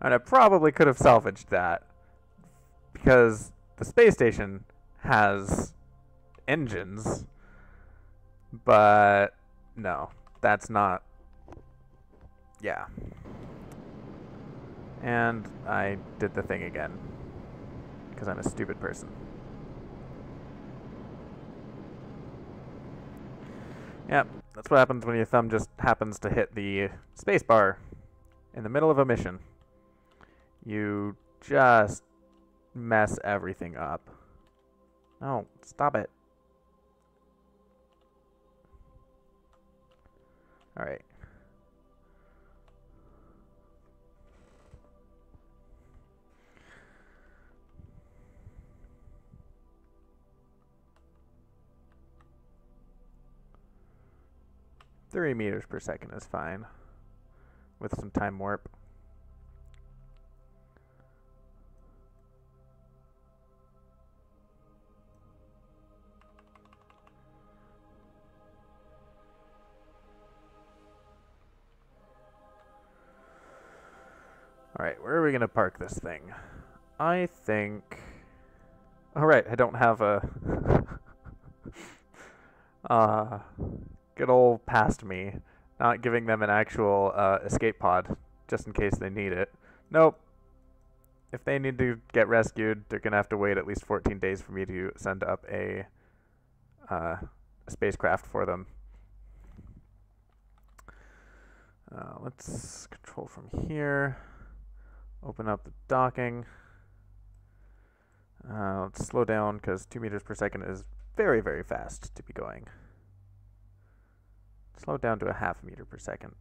And I probably could have salvaged that because the space station has engines, but no, that's not. Yeah. And I did the thing again, because I'm a stupid person. Yep, that's what happens when your thumb just happens to hit the spacebar in the middle of a mission. You just mess everything up. No, stop it. Alright. $3 meters per second is fine, with some time warp. Alright, where are we going to park this thing? I think... Alright, I don't have a... good old past me, not giving them an actual escape pod, just in case they need it. Nope. If they need to get rescued, they're going to have to wait at least 14 days for me to send up a spacecraft for them. Let's control from here. Open up the docking. Let's slow down because 2 meters per second is very, very fast to be going. Slow down to a ½ meter per second.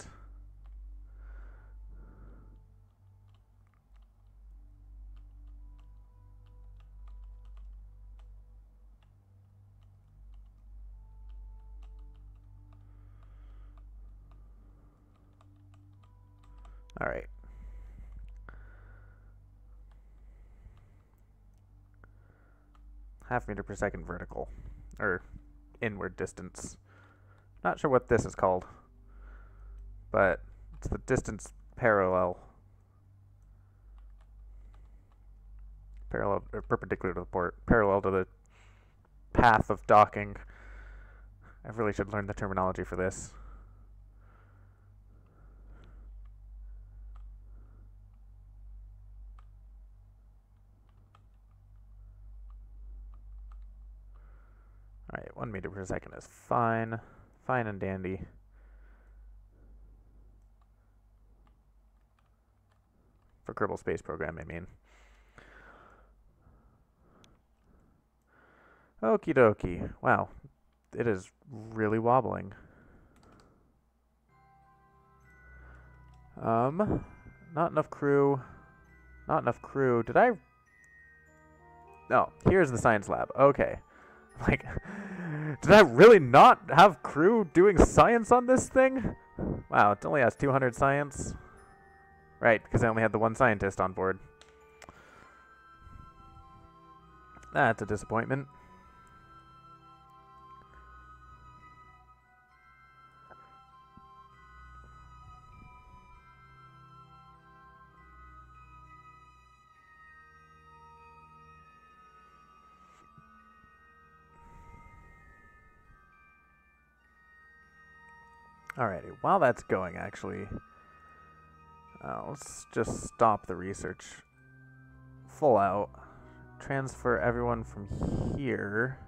All right. half meter per second vertical, or inward distance. Not sure what this is called, but it's the distance parallel or perpendicular to the port, parallel to the path of docking. I really should learn the terminology for this. Alright, 1 meter per second is fine. Fine and dandy. For Kerbal Space Program, I mean. Okie dokie. Wow. It is really wobbling. Not enough crew. Not enough crew. Did I... No, here's the science lab. Okay. Like, did I really not have crew doing science on this thing? Wow, it only has 200 science. Right, because I only had the one scientist on board. That's a disappointment. Alrighty, while that's going, actually, let's just stop the research full out. Transfer everyone from here.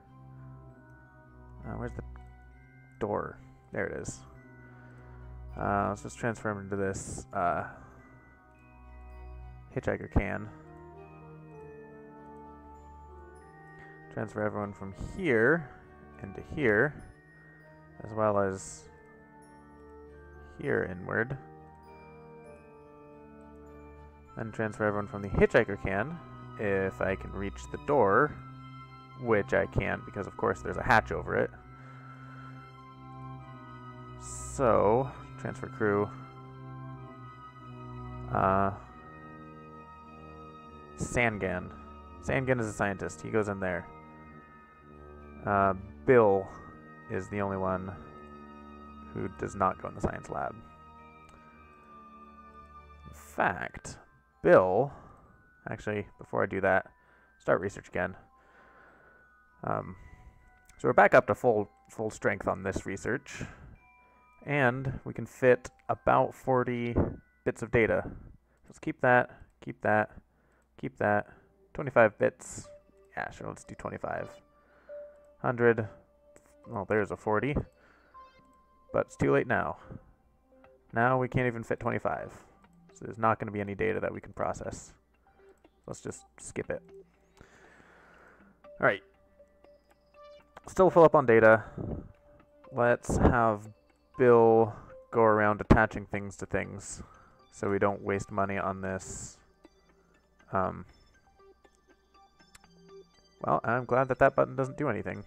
Where's the door? There it is. Let's just transfer them into this hitchhiker can. Transfer everyone from here into here, as well as here inward. Then transfer everyone from the hitchhiker can, if I can reach the door, which I can't because of course there's a hatch over it. So, transfer crew. Sangan. Sangan is a scientist. He goes in there. Bill is the only one who does not go in the science lab. In fact, Bill, actually, before I do that, start research again. So we're back up to full strength on this research, and we can fit about 40 bits of data. Let's keep that, keep that, keep that. 25 bits. Yeah, sure, let's do 25. 100. Well, there's a 40. But it's too late now. Now we can't even fit 25. So there's not going to be any data that we can process. Let's just skip it. Alright. Still fill up on data. Let's have Bill go around attaching things to things so we don't waste money on this. Well, I'm glad that that button doesn't do anything.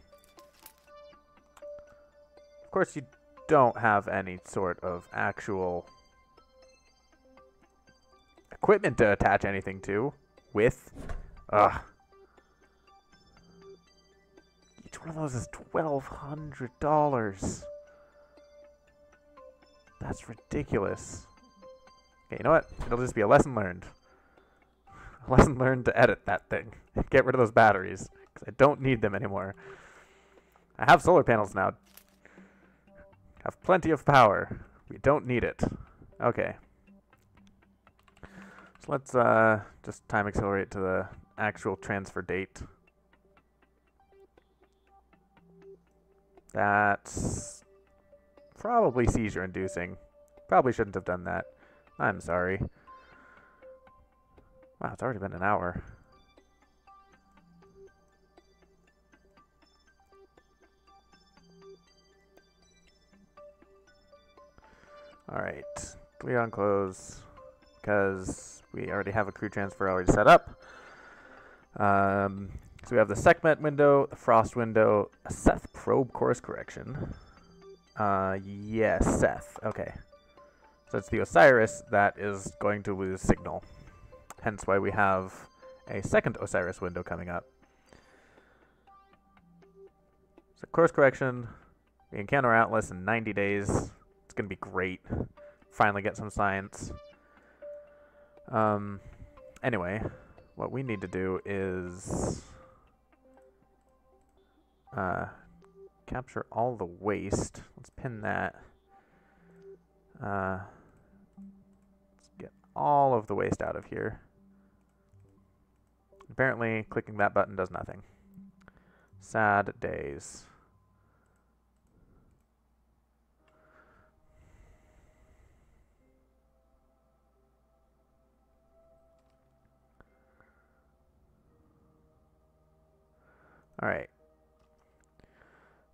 Of course, you don't have any sort of actual equipment to attach anything to with. Ugh. Each one of those is $1,200. That's ridiculous. Okay, you know what? It'll just be a lesson learned. A lesson learned to edit that thing. Get rid of those batteries, because I don't need them anymore. I have solar panels now. Have plenty of power. We don't need it. Okay. So let's just time accelerate to the actual transfer date. That's probably seizure inducing. Probably shouldn't have done that. I'm sorry. Wow, it's already been an hour. Alright, clear on close, because we already have a crew transfer already set up. So we have the Sekhmet window, the Frost window, a Seth probe course correction. Yes, Seth, okay. So it's the Osiris that is going to lose signal. Hence why we have a second Osiris window coming up. So course correction. We encounter Atlas in 90 days. It's going to be great. Finally get some science. Anyway, what we need to do is capture all the waste. Let's pin that. Let's get all of the waste out of here. Apparently, clicking that button does nothing. Sad days. All right.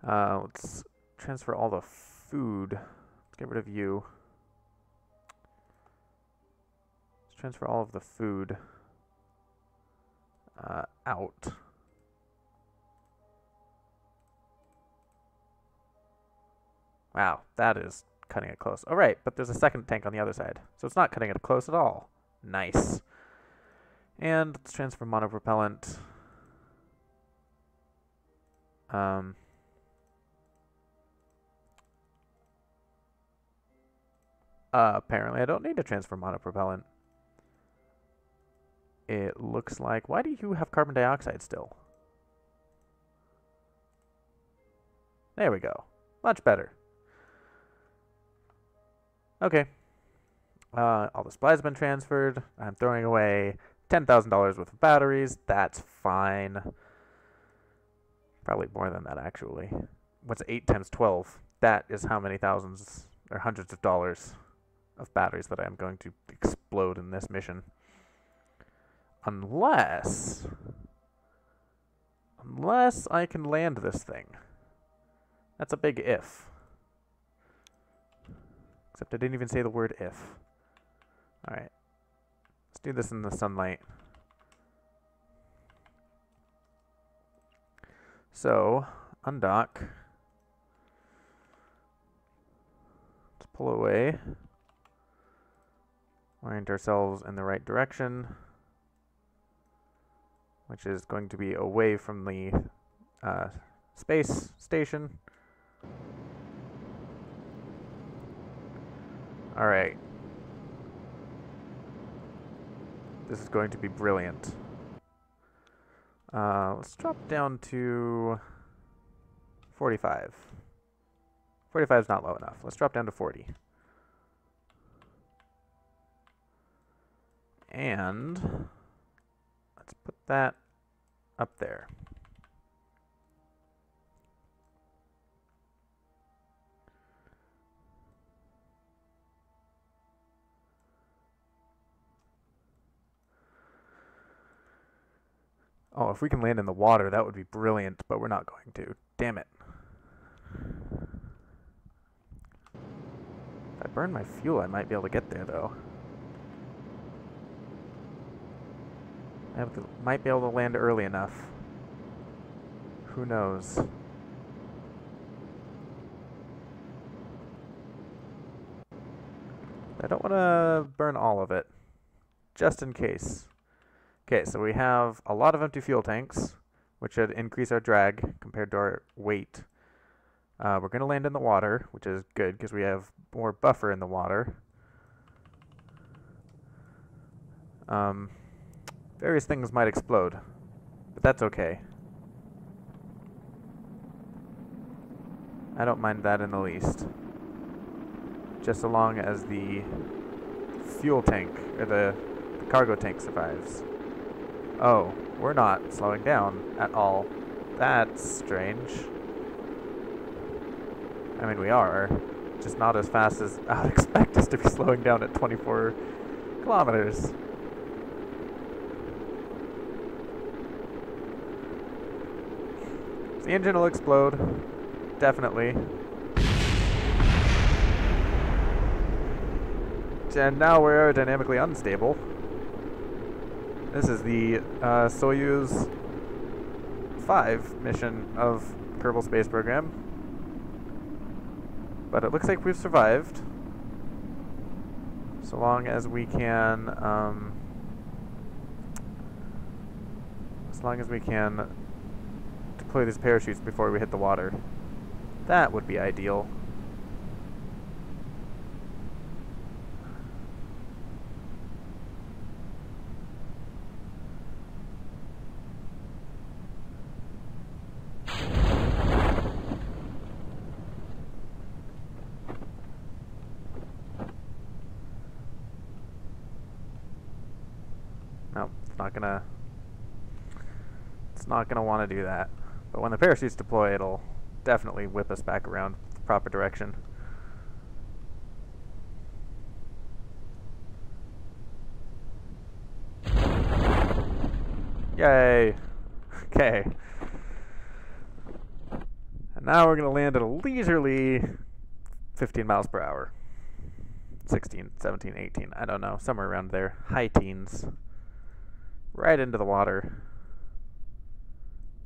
Let's transfer all the food. Let's get rid of you. Let's transfer all of the food out. Wow, that is cutting it close. All right, but there's a second tank on the other side, so it's not cutting it close at all. Nice. And let's transfer monopropellant. Apparently I don't need to transfer monopropellant. It looks like... Why do you have carbon dioxide still? There we go. Much better. Okay. All the supplies have been transferred. I'm throwing away $10,000 worth of batteries. That's fine. Probably more than that, actually. What's 8 times 12? That is how many thousands or hundreds of dollars of batteries that I'm going to explode in this mission. Unless I can land this thing. That's a big if. Except I didn't even say the word if. Alright. Let's do this in the sunlight. So, undock. Let's pull away. Orient ourselves in the right direction, which is going to be away from the space station. Alright. This is going to be brilliant. Let's drop down to 45. 45 is not low enough. Let's drop down to 40. And let's put that up there. Oh, if we can land in the water, that would be brilliant, but we're not going to. Damn it. If I burn my fuel, I might be able to get there, though. Might be able to land early enough. Who knows? I don't want to burn all of it, just in case. Okay, so we have a lot of empty fuel tanks, which should increase our drag compared to our weight. We're going to land in the water, which is good because we have more buffer in the water. Various things might explode, but that's okay. I don't mind that in the least. Just so long as the fuel tank, or the cargo tank survives. Oh, we're not slowing down at all. That's strange. I mean, we are, just not as fast as I would expect us to be slowing down at 24 kilometers. The engine will explode, definitely. And now we're aerodynamically unstable. This is the Soyuz 5 mission of Kerbal Space Program. But it looks like we've survived. So long as we can, deploy these parachutes before we hit the water. That would be ideal. Nope, it's not gonna want to do that. But when the parachutes deploy, it'll definitely whip us back around the proper direction. Yay! Okay. And now we're gonna land at a leisurely 15 miles per hour. 16, 17, 18, I don't know, somewhere around there. High teens. Right into the water.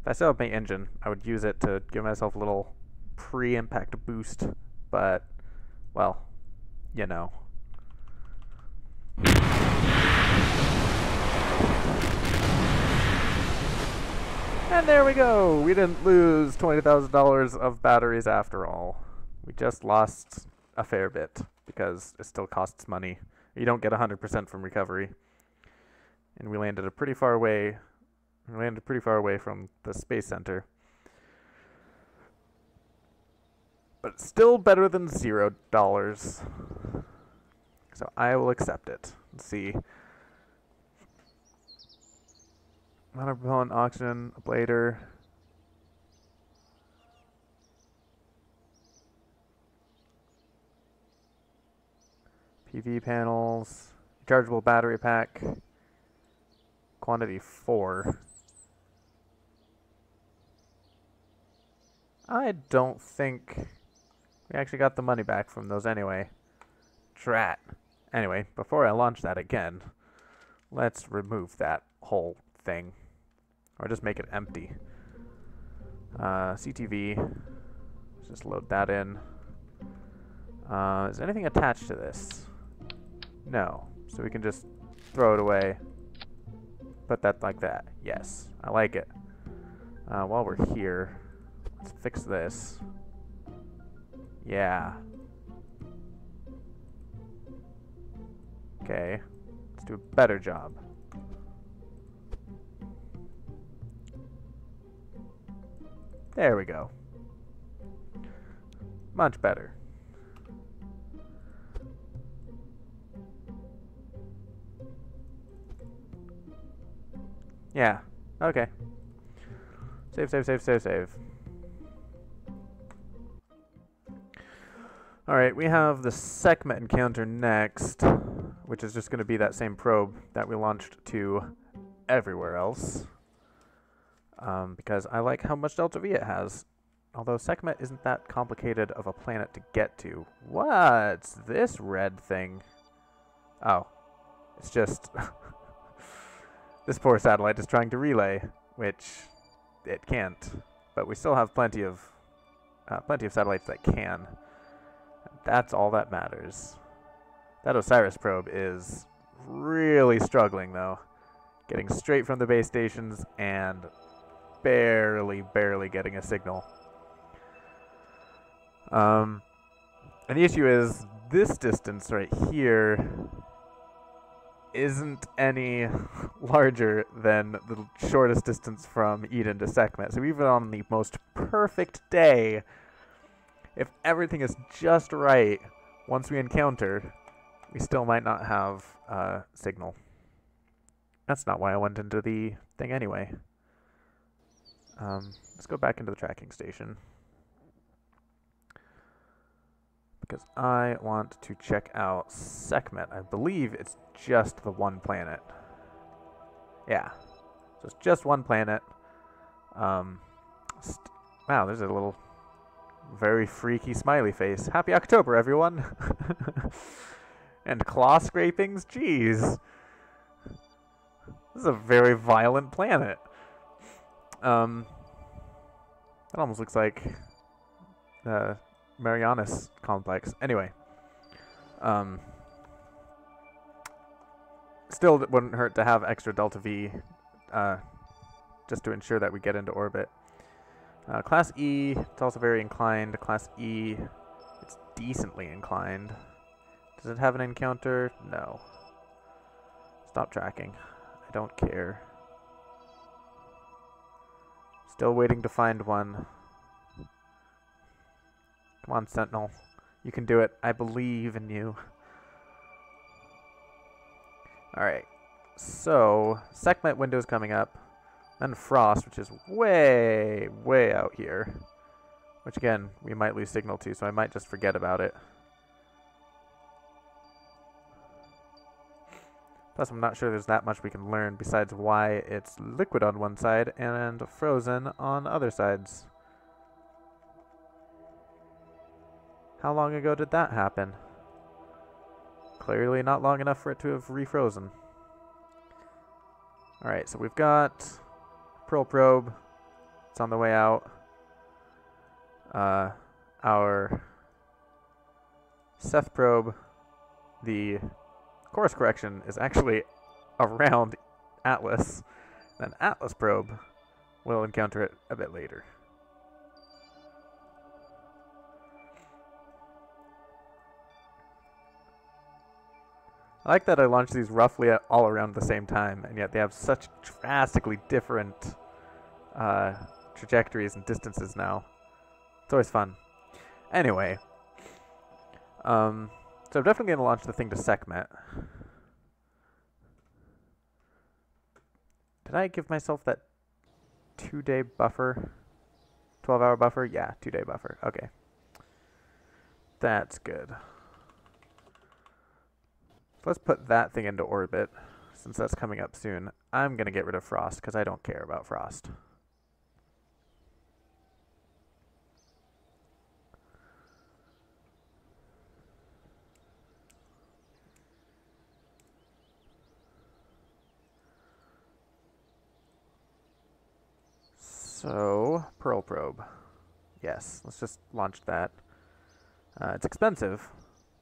If I still have my engine, I would use it to give myself a little pre-impact boost, but, well, you know. And there we go! We didn't lose $20,000 of batteries after all. We just lost a fair bit, because it still costs money. You don't get 100% from recovery. And we landed pretty far away. We landed pretty far away from the space center. But it's still better than $0. So I will accept it. Let's see. Monopropellant, oxygen, ablator. PV panels. Rechargeable battery pack. Quantity 4. I don't think we actually got the money back from those anyway. Drat. Anyway, before I launch that again, let's remove that whole thing. Or just make it empty. CTV. Let's just load that in. Is anything attached to this? No. So we can just throw it away. Put that like that. Yes. I like it. While we're here, let's fix this. Yeah. Okay. Let's do a better job. There we go. Much better. Yeah. Okay. Save, save, save, save, save. Alright, we have the Sekhmet encounter next, which is just going to be that same probe that we launched to everywhere else. Because I like how much Delta V it has. Although Sekhmet isn't that complicated of a planet to get to. What's this red thing? Oh. It's just... this poor satellite is trying to relay, which it can't. But we still have plenty of satellites that can. That's all that matters. That Osiris probe is really struggling, though. Getting straight from the base stations and barely getting a signal. And the issue is this distance right here isn't any larger than the shortest distance from Eden to Sekhmet. So even on the most perfect day, if everything is just right, once we encounter, we still might not have a signal. That's not why I went into the thing anyway. Let's go back into the tracking station. Because I want to check out Sekhmet. I believe it's just the one planet. Yeah. So it's just one planet. Wow, there's a little very freaky smiley face. Happy October, everyone! And claw scrapings? Jeez. This is a very violent planet. That almost looks like the Marianas complex. Anyway. Still, it wouldn't hurt to have extra Delta V, just to ensure that we get into orbit. Class E, it's also very inclined. Class E, it's decently inclined. Does it have an encounter? No. Stop tracking. I don't care. Still waiting to find one. Come on, Sentinel. You can do it. I believe in you. Alright. So, Sekhmet window's coming up. Then Frost, which is way, way out here. Which, again, we might lose signal to, so I might just forget about it. Plus, I'm not sure there's that much we can learn besides why it's liquid on one side and frozen on other sides. How long ago did that happen? Clearly not long enough for it to have refrozen. Alright, so we've got Pearl Probe. It's on the way out. Our Seth Probe, the course correction, is actually around Atlas. Then Atlas Probe will encounter it a bit later. I like that I launched these roughly all around the same time, and yet they have such drastically different trajectories and distances now. It's always fun. Anyway, so I'm definitely going to launch the thing to Sekhmet. Did I give myself that 2-day buffer? 12-hour buffer? Yeah, 2-day buffer. Okay. That's good. Let's put that thing into orbit, since that's coming up soon. I'm going to get rid of Frost, because I don't care about Frost. So, Pearl Probe. Yes, let's just launch that. It's expensive,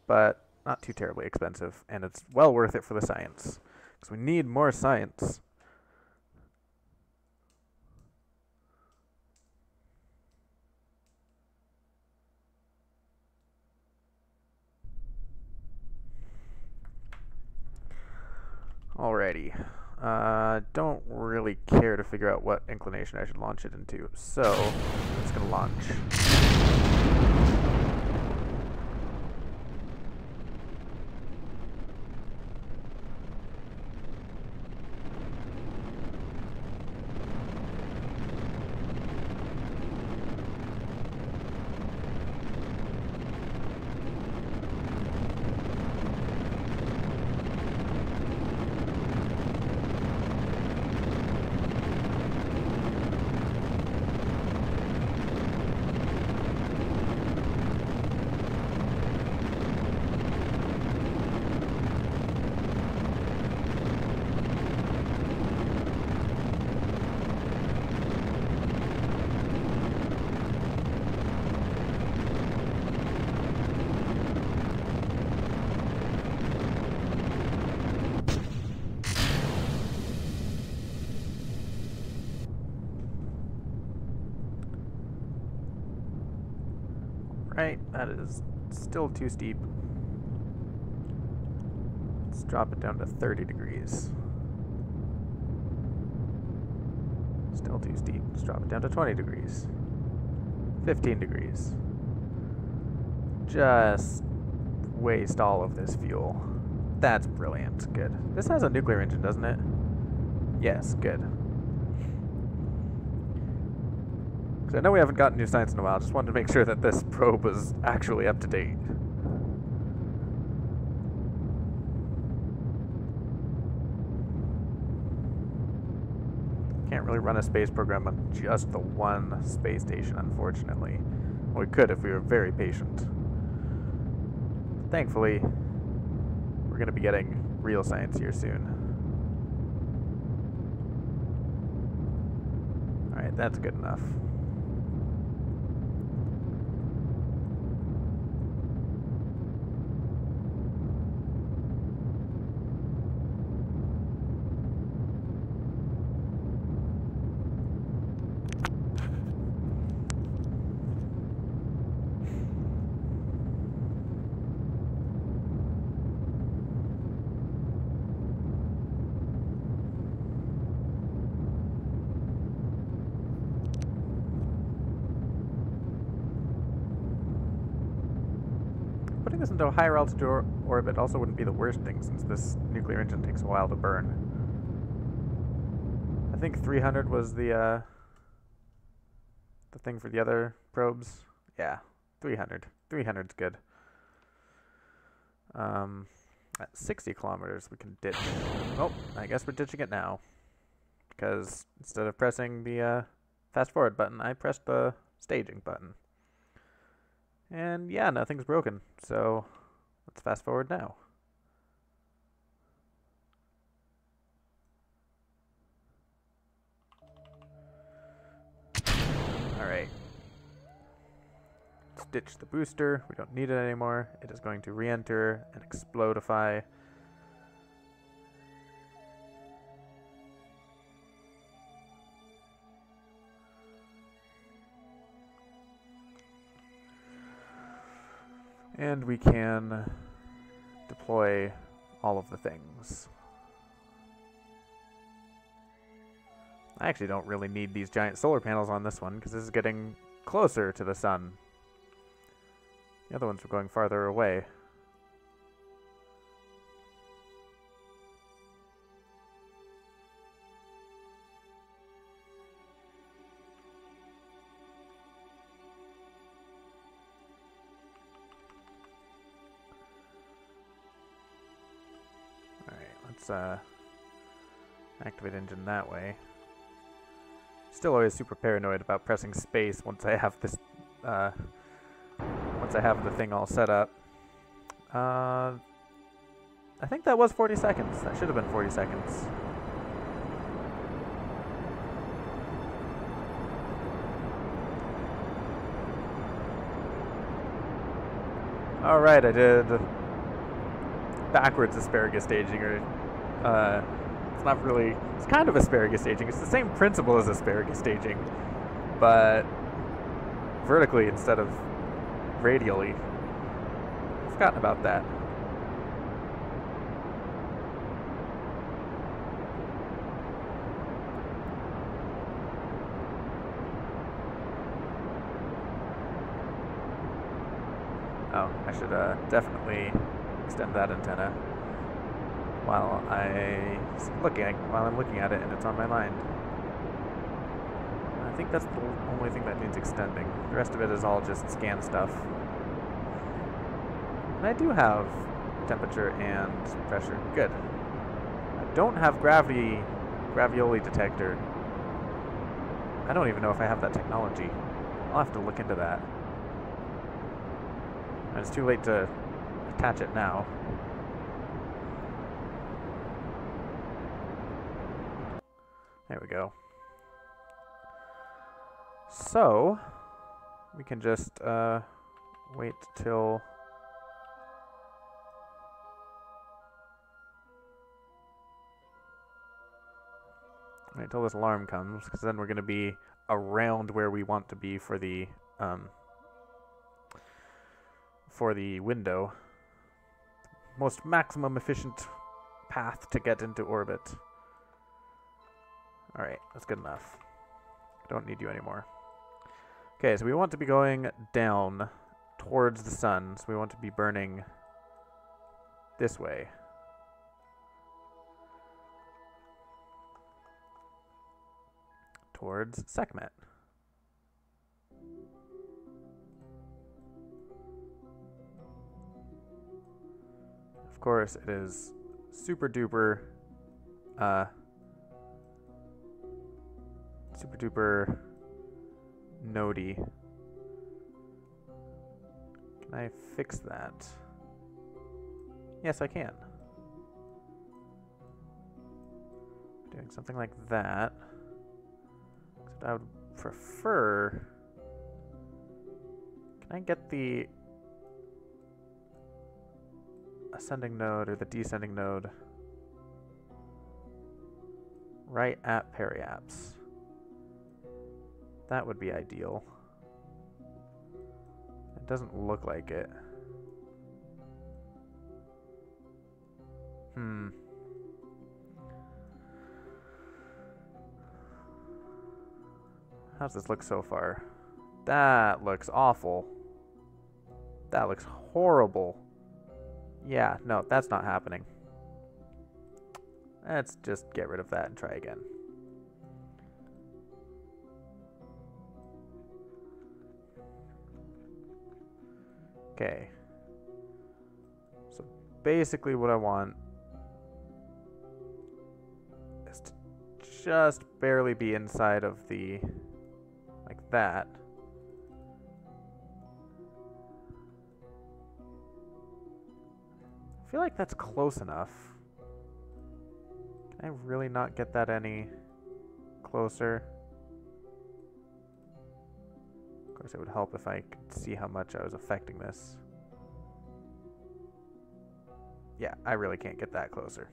but not too terribly expensive, and it's well worth it for the science, because we need more science. Alrighty. Don't really care to figure out what inclination I should launch it into, so I'm just going to launch. Right, that is still too steep. Let's drop it down to 30 degrees. Still too steep. Let's drop it down to 20 degrees. 15 degrees. Just waste all of this fuel. That's brilliant. Good. This has a nuclear engine, doesn't it? Yes, good. I know we haven't gotten new science in a while, just wanted to make sure that this probe was actually up to date. Can't really run a space program on just the one space station, unfortunately. Well, we could if we were very patient. Thankfully, we're going to be getting real science here soon. Alright, that's good enough. into a higher altitude orbit also wouldn't be the worst thing, since this nuclear engine takes a while to burn. I think 300 was the thing for the other probes. Yeah, 300. 300's good. At 60 kilometers, we can ditch. Oh, I guess we're ditching it now. Because instead of pressing the fast forward button, I pressed the staging button. And yeah, nothing's broken. So let's fast forward now. Alright. Let's ditch the booster. We don't need it anymore. It is going to re-enter and explodify. And we can deploy all of the things. I actually don't really need these giant solar panels on this one, because this is getting closer to the sun. The other ones were going farther away. Let's activate engine that way. Still always super paranoid about pressing space once I have this, once I have the thing all set up. I think that was 40 seconds. That should have been 40 seconds. Alright, I did backwards asparagus staging, or it's not really, it's kind of asparagus staging. It's the same principle as asparagus staging, but vertically instead of radially. I've forgotten about that. Oh, I should definitely extend that antenna while I'm looking at it and it's on my mind. I think that's the only thing that needs extending. The rest of it is all just scan stuff. And I do have temperature and pressure. Good. I don't have gravioli detector. I don't even know if I have that technology. I'll have to look into that. And it's too late to attach it now. There we go. So, we can just wait till this alarm comes, because then we're going to be around where we want to be for the window. Most maximum efficient path to get into orbit. Alright, that's good enough. I don't need you anymore. Okay, so we want to be going down towards the sun, so we want to be burning this way. Towards Sekhmet. Of course, it is super duper nodey. Can I fix that? Yes, I can. Doing something like that. Except I would prefer... Can I get the ascending node or the descending node right at periaps? That would be ideal. It doesn't look like it. How's this look so far? That looks awful. That looks horrible. Yeah, no, that's not happening. Let's just get rid of that and try again. Okay. So basically what I want is to just barely be inside of the... like that. I feel like that's close enough. Can I really not get that any closer? Of course, it would help if I could see how much I was affecting this. Yeah, I really can't get that closer.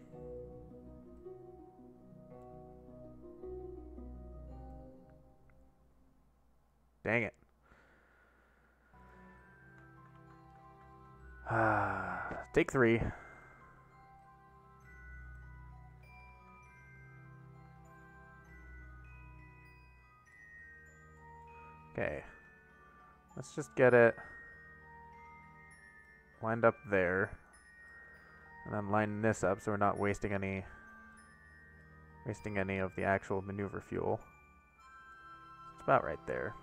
Dang it. Take 3. Okay. Let's just get it lined up there. And then line this up so we're not wasting any of the actual maneuver fuel. It's about right there.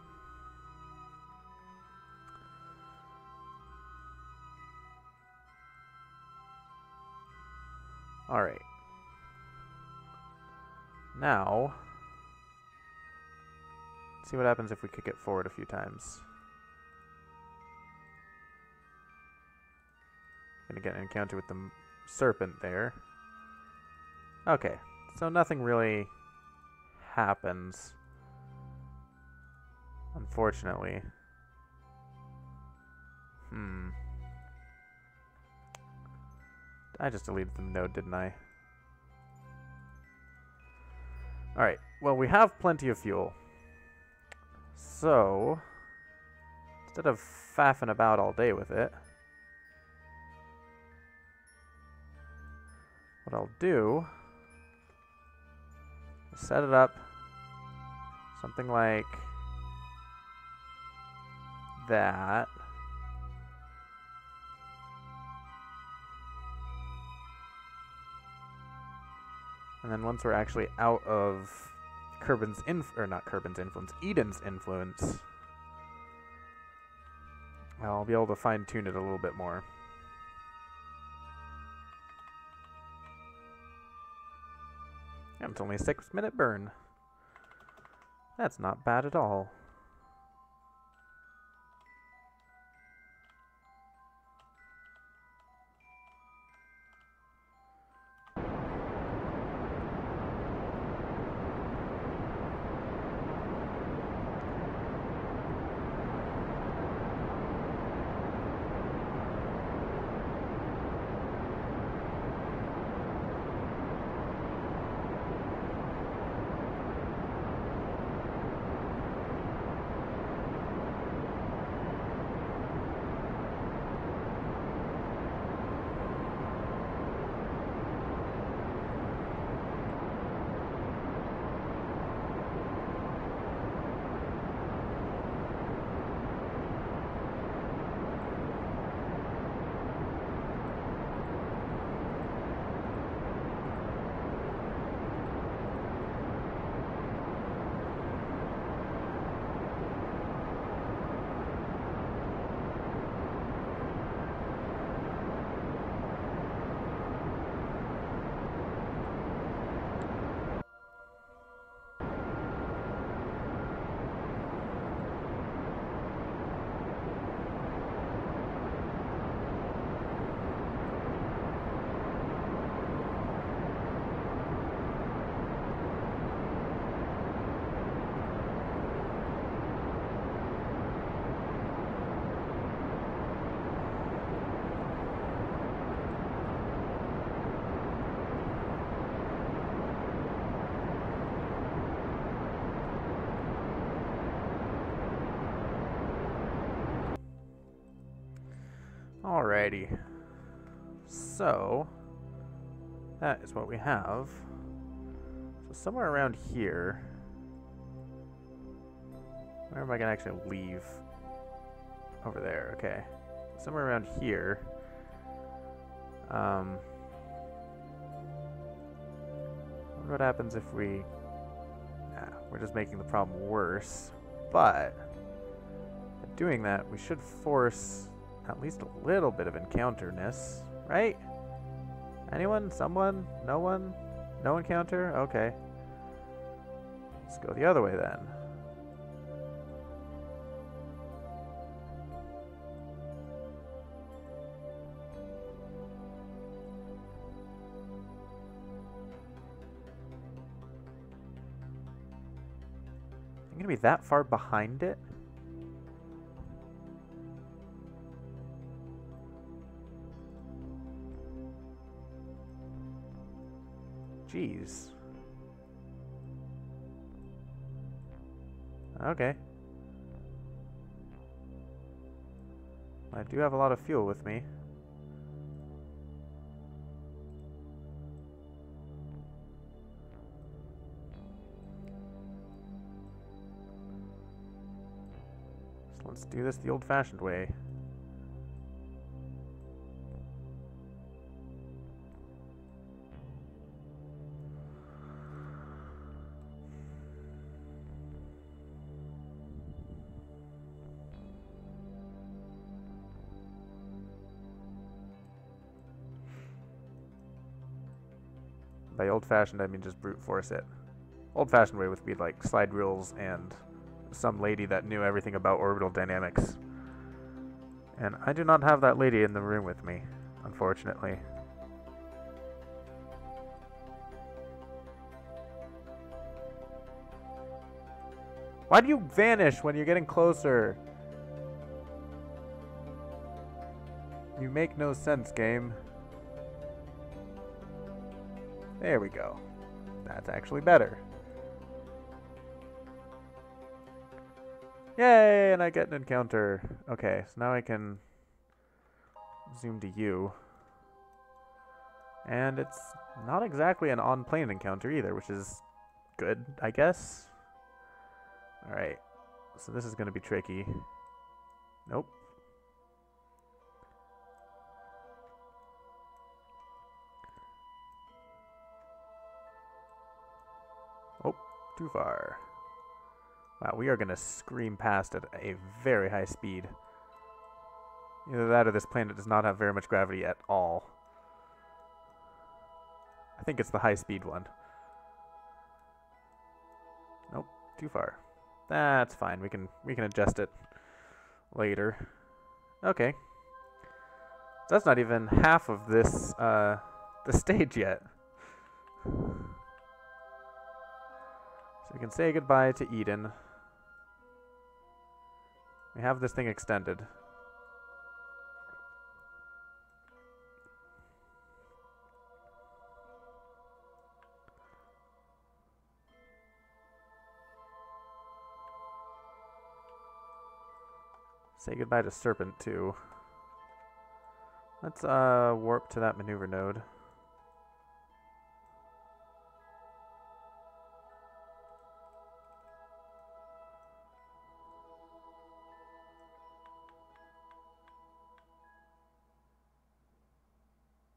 Alright. Now, let's see what happens if we kick it forward a few times. Gonna get an encounter with the Serpent there. Okay, so nothing really happens, unfortunately. I just deleted the node, didn't I? Alright, well, we have plenty of fuel. So, instead of faffing about all day with it, what I'll do is set it up something like that. And then once we're actually out of Kerbin's Eden's influence, I'll be able to fine-tune it a little bit more. And it's only a 6-minute burn. That's not bad at all. Alrighty. So, that is what we have. So somewhere around here, where am I going to actually leave? Over there, okay. Somewhere around here, Wonder what happens if we... Nah, we're just making the problem worse. But, by doing that, we should force at least a little bit of encounter-ness, right? Anyone? Someone? No one? No encounter? Okay. Let's go the other way then. I'm gonna be that far behind it? Jeez. Okay. I do have a lot of fuel with me. So let's do this the old-fashioned way. By old-fashioned, I mean just brute force it. Old-fashioned way would be like slide rules and some lady that knew everything about orbital dynamics. And I do not have that lady in the room with me, unfortunately. Why do you vanish when you're getting closer? You make no sense, game. There we go. That's actually better. Yay, and I get an encounter. Okay, so now I can zoom to you. And it's not exactly an on-plane encounter either, which is good, I guess. Alright, so this is going to be tricky. Nope. Oh, too far. Wow, we are going to scream past at a very high speed. Either that or this planet does not have very much gravity at all. I think it's the high speed one. Nope, too far. That's fine. We can adjust it later. Okay. That's not even half of this the stage yet. So we can say goodbye to Eden. We have this thing extended. Say goodbye to Serpent, too. Let's warp to that maneuver node.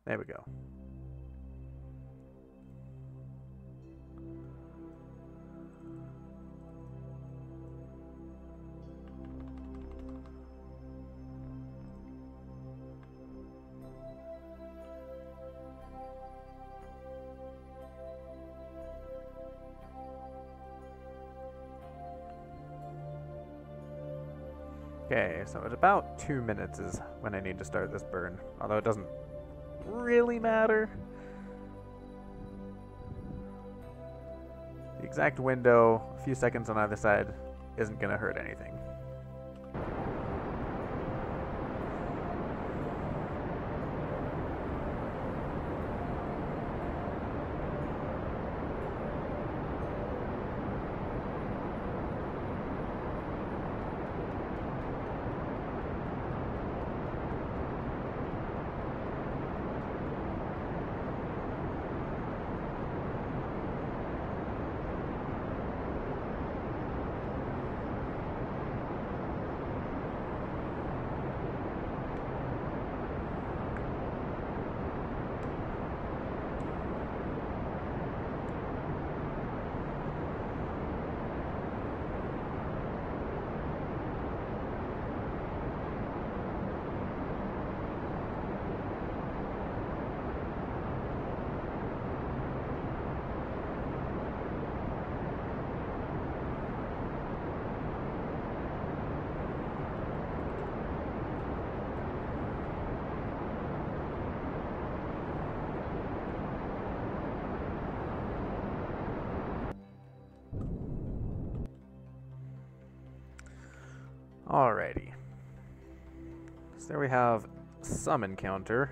There we go. Okay, so at about 2 minutes is when I need to start this burn, although it doesn't really matter. The exact window, a few seconds on either side, isn't going to hurt anything. Alrighty. So there we have some encounter.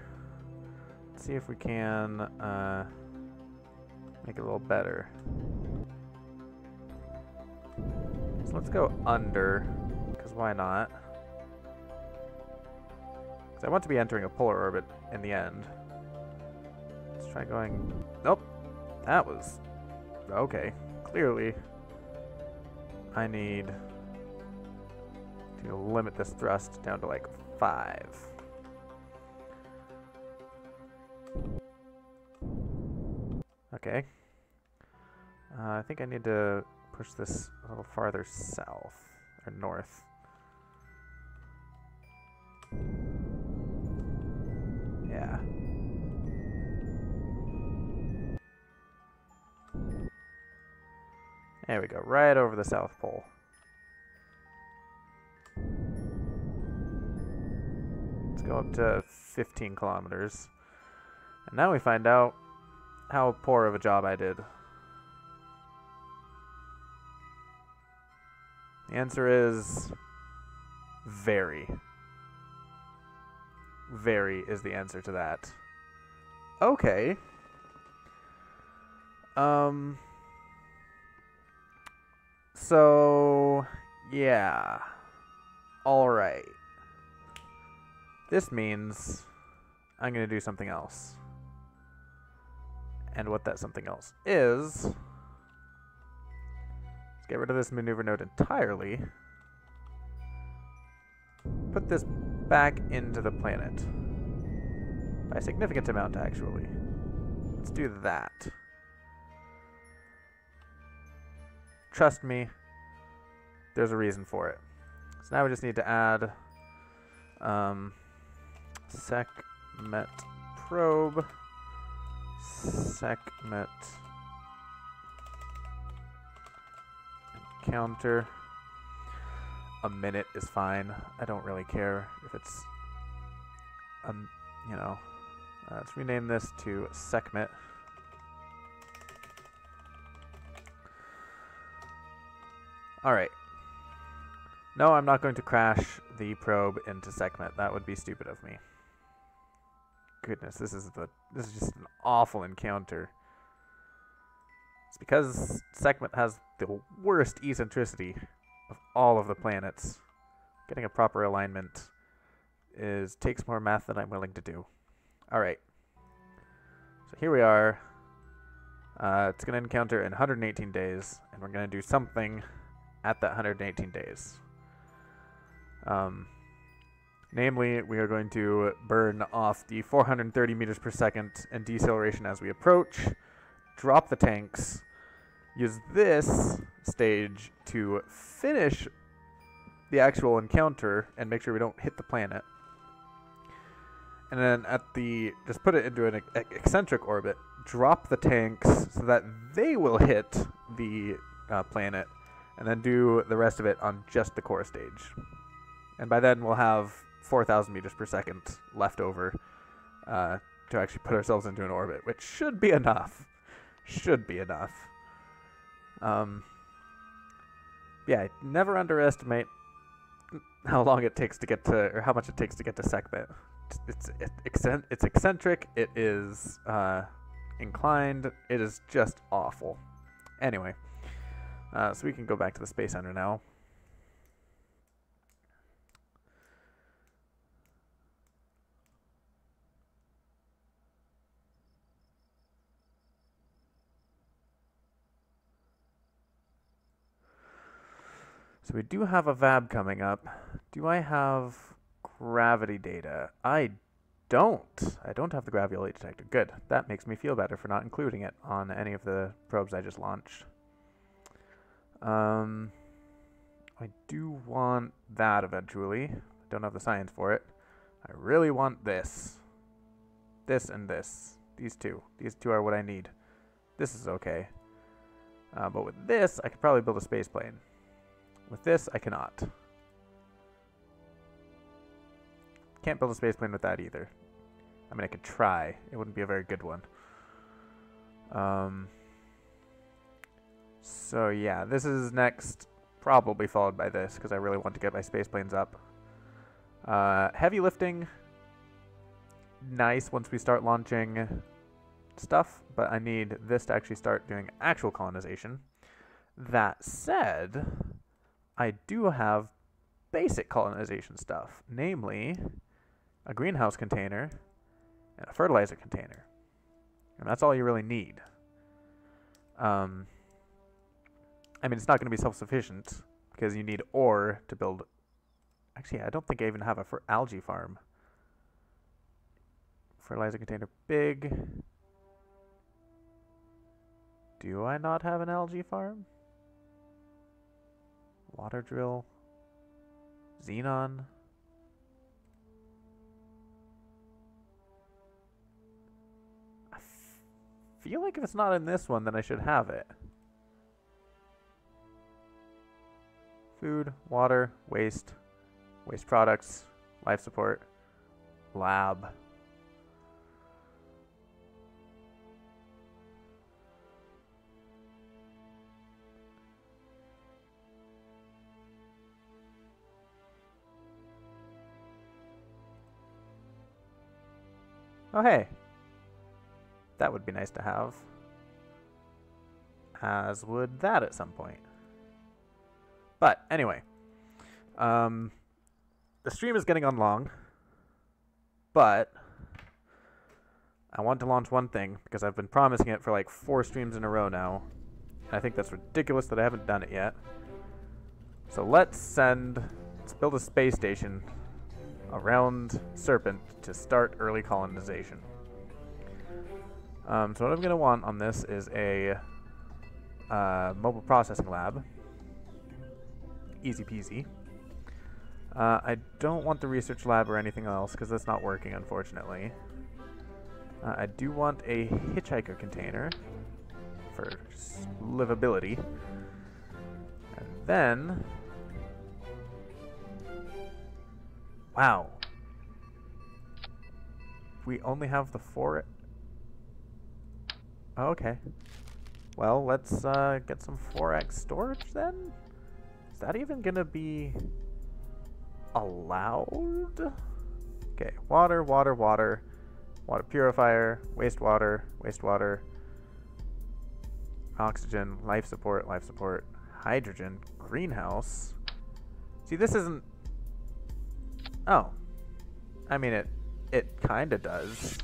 Let's see if we can make it a little better. So let's go under, because why not? Because I want to be entering a polar orbit in the end. Let's try going... Nope. That was... Okay. Clearly, I need to limit this thrust down to like 5. Okay. I think I need to push this a little farther south, or north. Yeah. There we go, right over the South Pole. Let's go up to 15 kilometers. And now we find out how poor of a job I did. The answer is very. Very is the answer to that. Okay. So, yeah. Alright. This means I'm going to do something else. And what that something else is... Let's get rid of this maneuver node entirely. Put this back into the planet. By a significant amount, actually. Let's do that. Trust me, there's a reason for it. So now we just need to add SecMet probe, SecMet encounter. A minute is fine. I don't really care if it's, you know. Let's rename this to SecMet. Alright. No, I'm not going to crash the probe into SecMet. That would be stupid of me. Goodness, this is just an awful encounter. It's because SecMet has the worst eccentricity of all of the planets. Getting a proper alignment takes more math than I'm willing to do. Alright. So here we are. It's going to encounter in 118 days, and we're going to do something at that 118 days. Namely, we are going to burn off the 430 meters per second in deceleration as we approach, drop the tanks, use this stage to finish the actual encounter and make sure we don't hit the planet. And then just put it into an eccentric orbit, drop the tanks so that they will hit the planet, and then do the rest of it on just the core stage. And by then we'll have 4,000 meters per second left over to actually put ourselves into an orbit, which should be enough. Should be enough. Yeah, never underestimate how long it takes to get to, or how much it takes to get to SecMet. It's eccentric, it is inclined, it is just awful. Anyway, so we can go back to the Space Center now. So we do have a VAB coming up. Do I have gravity data? I don't. I don't have the gravity detector. Good. That makes me feel better for not including it on any of the probes I just launched. I do want that eventually. I don't have the science for it. I really want this. This and this. These two. These two are what I need. This is okay. But with this, I could probably build a space plane. With this, I cannot. Can't build a space plane with that either. I mean, I could try. It wouldn't be a very good one. So yeah, this is next Probably followed by this, because I really want to get my space planes up. Heavy lifting, nice once we start launching stuff, but I need this to actually start doing actual colonization. That said, I do have basic colonization stuff, namely a greenhouse container and a fertilizer container. And that's all you really need. I mean, it's not going to be self-sufficient because you need ore to build. Actually, I don't think I even have a algae farm. Fertilizer container big. Do I not have an algae farm? Water drill. Xenon. I feel like if it's not in this one, then I should have it. Food, water, waste products, life support, lab. Oh, hey. That would be nice to have. As would that at some point. But, anyway. The stream is getting on long. But I want to launch one thing, because I've been promising it for like 4 streams in a row now. And I think that's ridiculous that I haven't done it yet. So let's build a space station around Serpent to start early colonization. So what I'm going to want on this is a mobile processing lab. Easy peasy. I don't want the research lab or anything else because that's not working, unfortunately. I do want a hitchhiker container for livability. And then... Wow. We only have the 4... Oh, okay. Well, let's get some 4x storage then? Is that even gonna be allowed? Okay, water, water, water. Water purifier, wastewater, wastewater. Oxygen, life support, hydrogen, greenhouse. See, this isn't... Oh. I mean, it kinda does.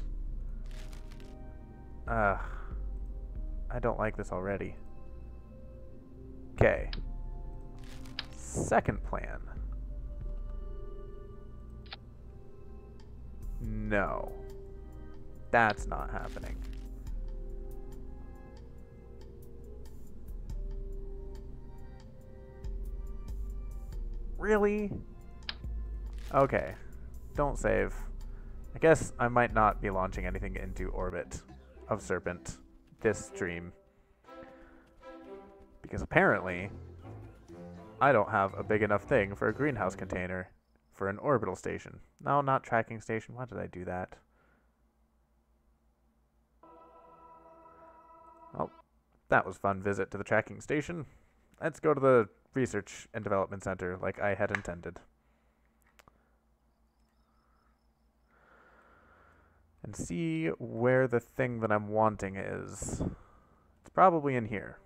I don't like this already. Okay. Second plan. No. That's not happening. Really? Okay. Don't save. I guess I might not be launching anything into orbit of Serpent this stream. Because apparently, I don't have a big enough thing for a greenhouse container for an orbital station. No, not tracking station. Why did I do that? Well, that was a fun visit to the tracking station. Let's go to the Research and Development Center like I had intended. And see where the thing that I'm wanting is. It's probably in here.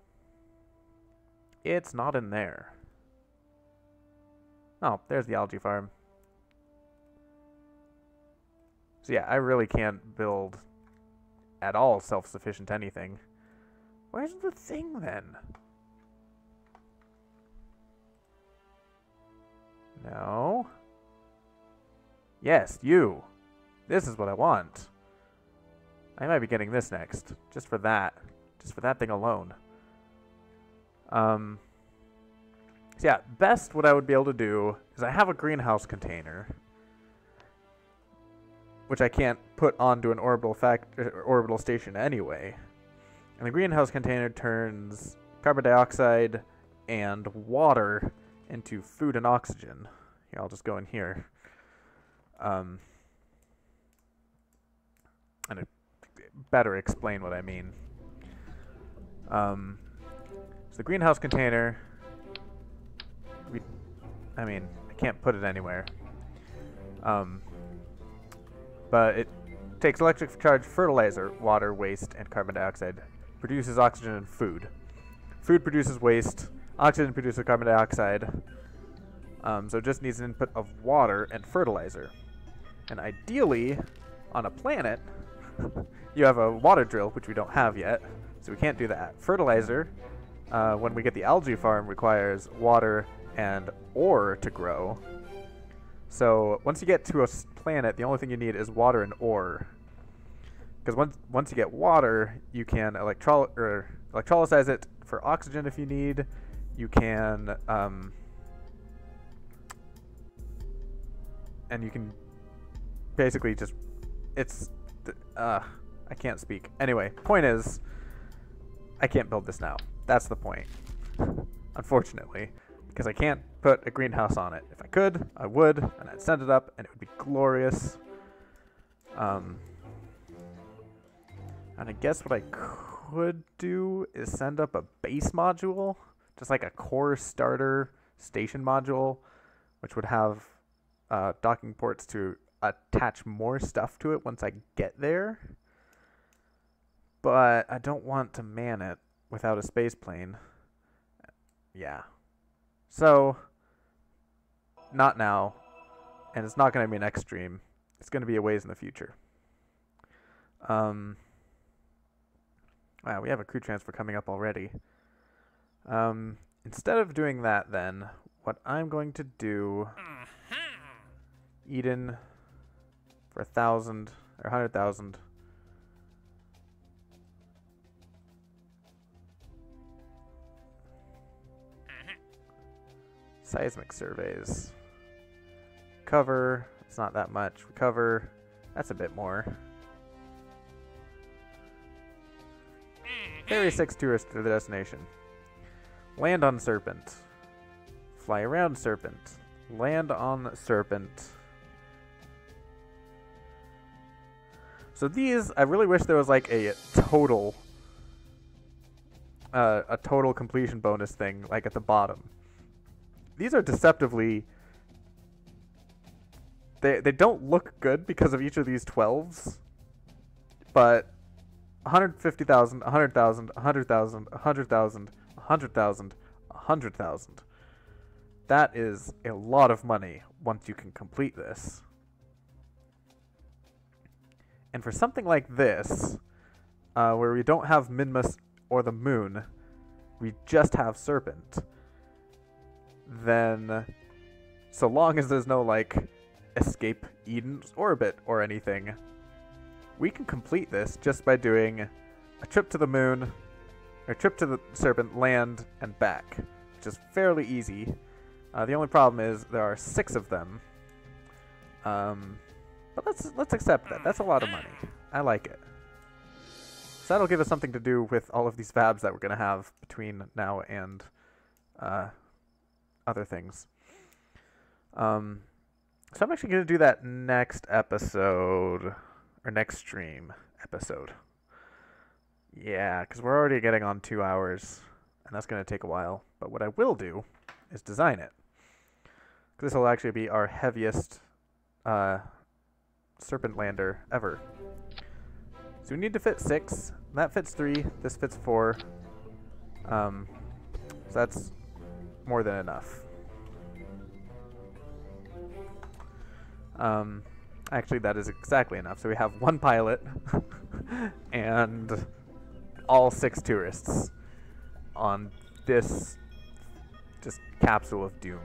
It's not in there. Oh, there's the algae farm. So yeah, I really can't build at all self-sufficient anything. Where's the thing then? No. Yes, you. This is what I want. I might be getting this next. Just for that. Just for that thing alone. So yeah, best what I would be able to do is I have a greenhouse container, which I can't put onto an orbital station anyway. And the greenhouse container turns carbon dioxide and water into food and oxygen. Here, I'll just go in here. And it better explain what I mean. So the greenhouse container I mean, I can't put it anywhere. But it takes electric charge, fertilizer, water, waste, and carbon dioxide. Produces oxygen and food. Food produces waste. Oxygen produces carbon dioxide. So it just needs an input of water and fertilizer. And ideally, on a planet, you have a water drill, which we don't have yet, so we can't do that. Fertilizer, when we get the algae farm, requires water and ore to grow. So once you get to a planet, the only thing you need is water and ore. Because once you get water, you can electrolyze it for oxygen if you need. You can, and you can basically just, I can't speak. Anyway, point is, I can't build this now. That's the point, unfortunately, because I can't put a greenhouse on it. If I could, I would, and I'd send it up, and it would be glorious. And I guess what I could do is send up a base module, just like a core starter station module, which would have docking ports to attach more stuff to it once I get there. But I don't want to man it without a space plane. Yeah. So, not now, and it's not going to be next stream. It's going to be a ways in the future. Wow, we have a crew transfer coming up already. Instead of doing that then, what I'm going to do, Eden for 1,000 or 100,000. Seismic surveys. Cover, it's not that much. Recover, that's a bit more. Ferry 6 tourists to the destination. Land on Serpent. Fly around Serpent. Land on Serpent. So these, I really wish there was like a total completion bonus thing, like at the bottom. These are deceptively, they don't look good because of each of these 12s, but 150,000, 100,000, 100,000, 100,000, 100,000, 100,000. That is a lot of money once you can complete this. And for something like this, where we don't have Minmus or the moon, we just have Serpent, then so long as there's no like escape Eden's orbit or anything, we can complete this just by doing a trip to the moon, or a trip to the Serpent, land, and back, which is fairly easy. The only problem is there are 6 of them. But let's accept that. That's a lot of money. I like it. So that'll give us something to do with all of these fabs that we're going to have between now and other things. So I'm actually going to do that next episode, or next stream episode. Yeah, because we're already getting on 2 hours, and that's going to take a while. But what I will do is design it. This will actually be our heaviest Serpent lander ever. So we need to fit 6. That fits 3. This fits 4. So that's more than enough. Actually, that is exactly enough. So we have 1 pilot and all 6 tourists on this just capsule of doom.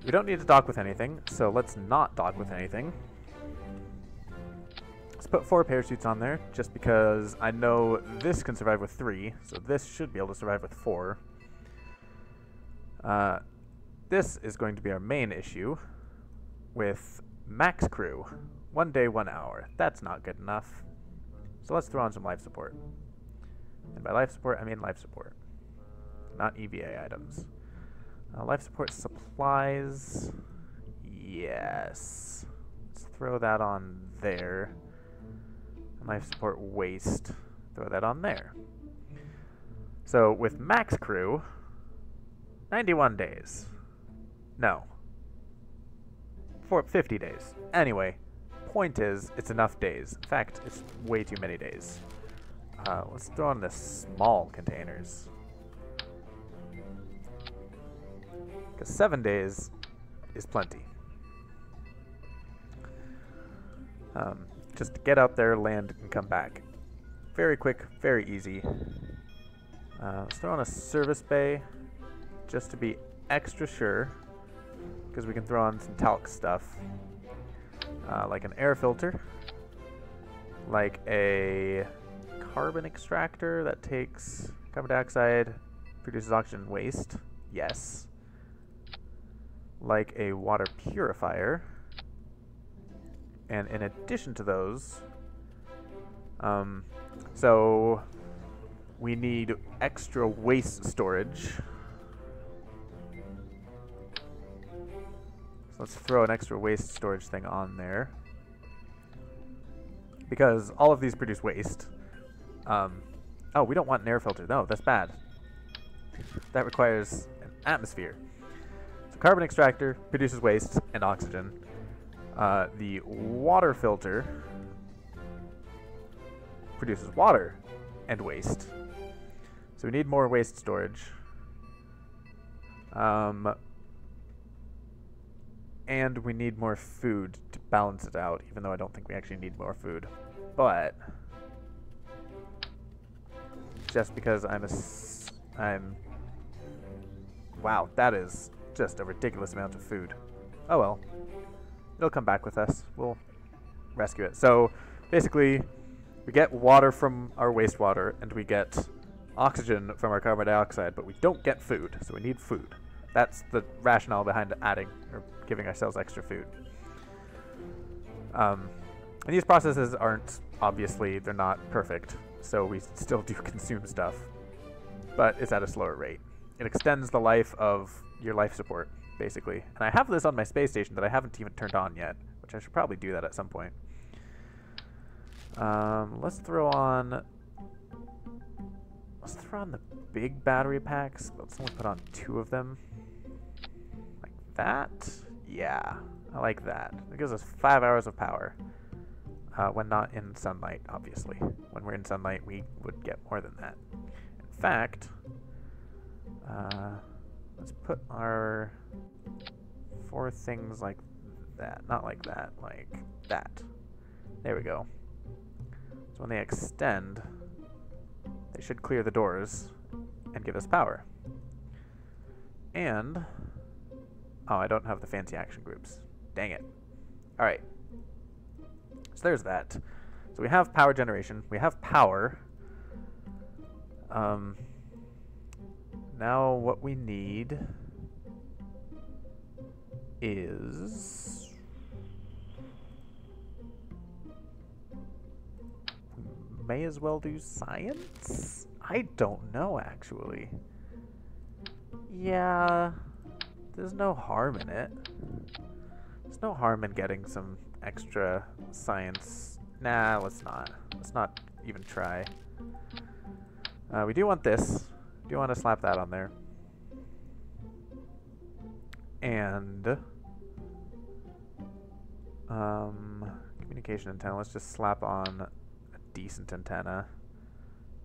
We don't need to dock with anything, so let's not dock with anything. Let's put 4 parachutes on there, just because I know this can survive with 3, so this should be able to survive with 4. This is going to be our main issue with max crew. 1 day, 1 hour. That's not good enough. So let's throw on some life support. And by life support, I mean life support, not EVA items. Life support supplies. Yes. Let's throw that on there. And life support waste. Throw that on there. So with max crew, 91 days. No. 50 days. Anyway, point is, it's enough days. In fact, it's way too many days. Let's throw in the small containers. Because 7 days is plenty. Just get out there, land, and come back. Very quick, very easy. Let's throw in a service bay, just to be extra sure, because we can throw on some talc stuff, like an air filter, like a carbon extractor that takes carbon dioxide, produces oxygen waste, yes, like a water purifier, and in addition to those, so we need extra waste storage. So let's throw an extra waste storage thing on there, because all of these produce waste. Oh, we don't want an air filter. No, that's bad. That requires an atmosphere. So carbon extractor produces waste and oxygen. The water filter produces water and waste. So we need more waste storage. And we need more food to balance it out, even though I don't think we actually need more food. But just because wow, that is just a ridiculous amount of food. Oh well. It'll come back with us. We'll rescue it. So basically, we get water from our wastewater, and we get oxygen from our carbon dioxide, but we don't get food, so we need food. That's the rationale behind adding or giving ourselves extra food. And these processes aren't, obviously, they're not perfect, so we still do consume stuff, but it's at a slower rate. It extends the life of your life support, basically. And I have this on my space station that I haven't even turned on yet, which I should probably do that at some point. Let's throw on the big battery packs. Let's only put on 2 of them. Like that? Yeah, I like that. It gives us 5 hours of power. When not in sunlight, obviously. When we're in sunlight, we would get more than that. In fact, let's put our 4 things like that. Not like that, like that. There we go. So when they extend, they should clear the doors and give us power. And, oh, I don't have the fancy action groups. Dang it. Alright. So there's that. So we have power generation. We have power. Now what we need is... we may as well do science? I don't know, actually. Yeah, there's no harm in it. There's no harm in getting some extra science. Nah, let's not. Let's not even try. We do want this. We do want to slap that on there. And communication antenna. Let's just slap on a decent antenna.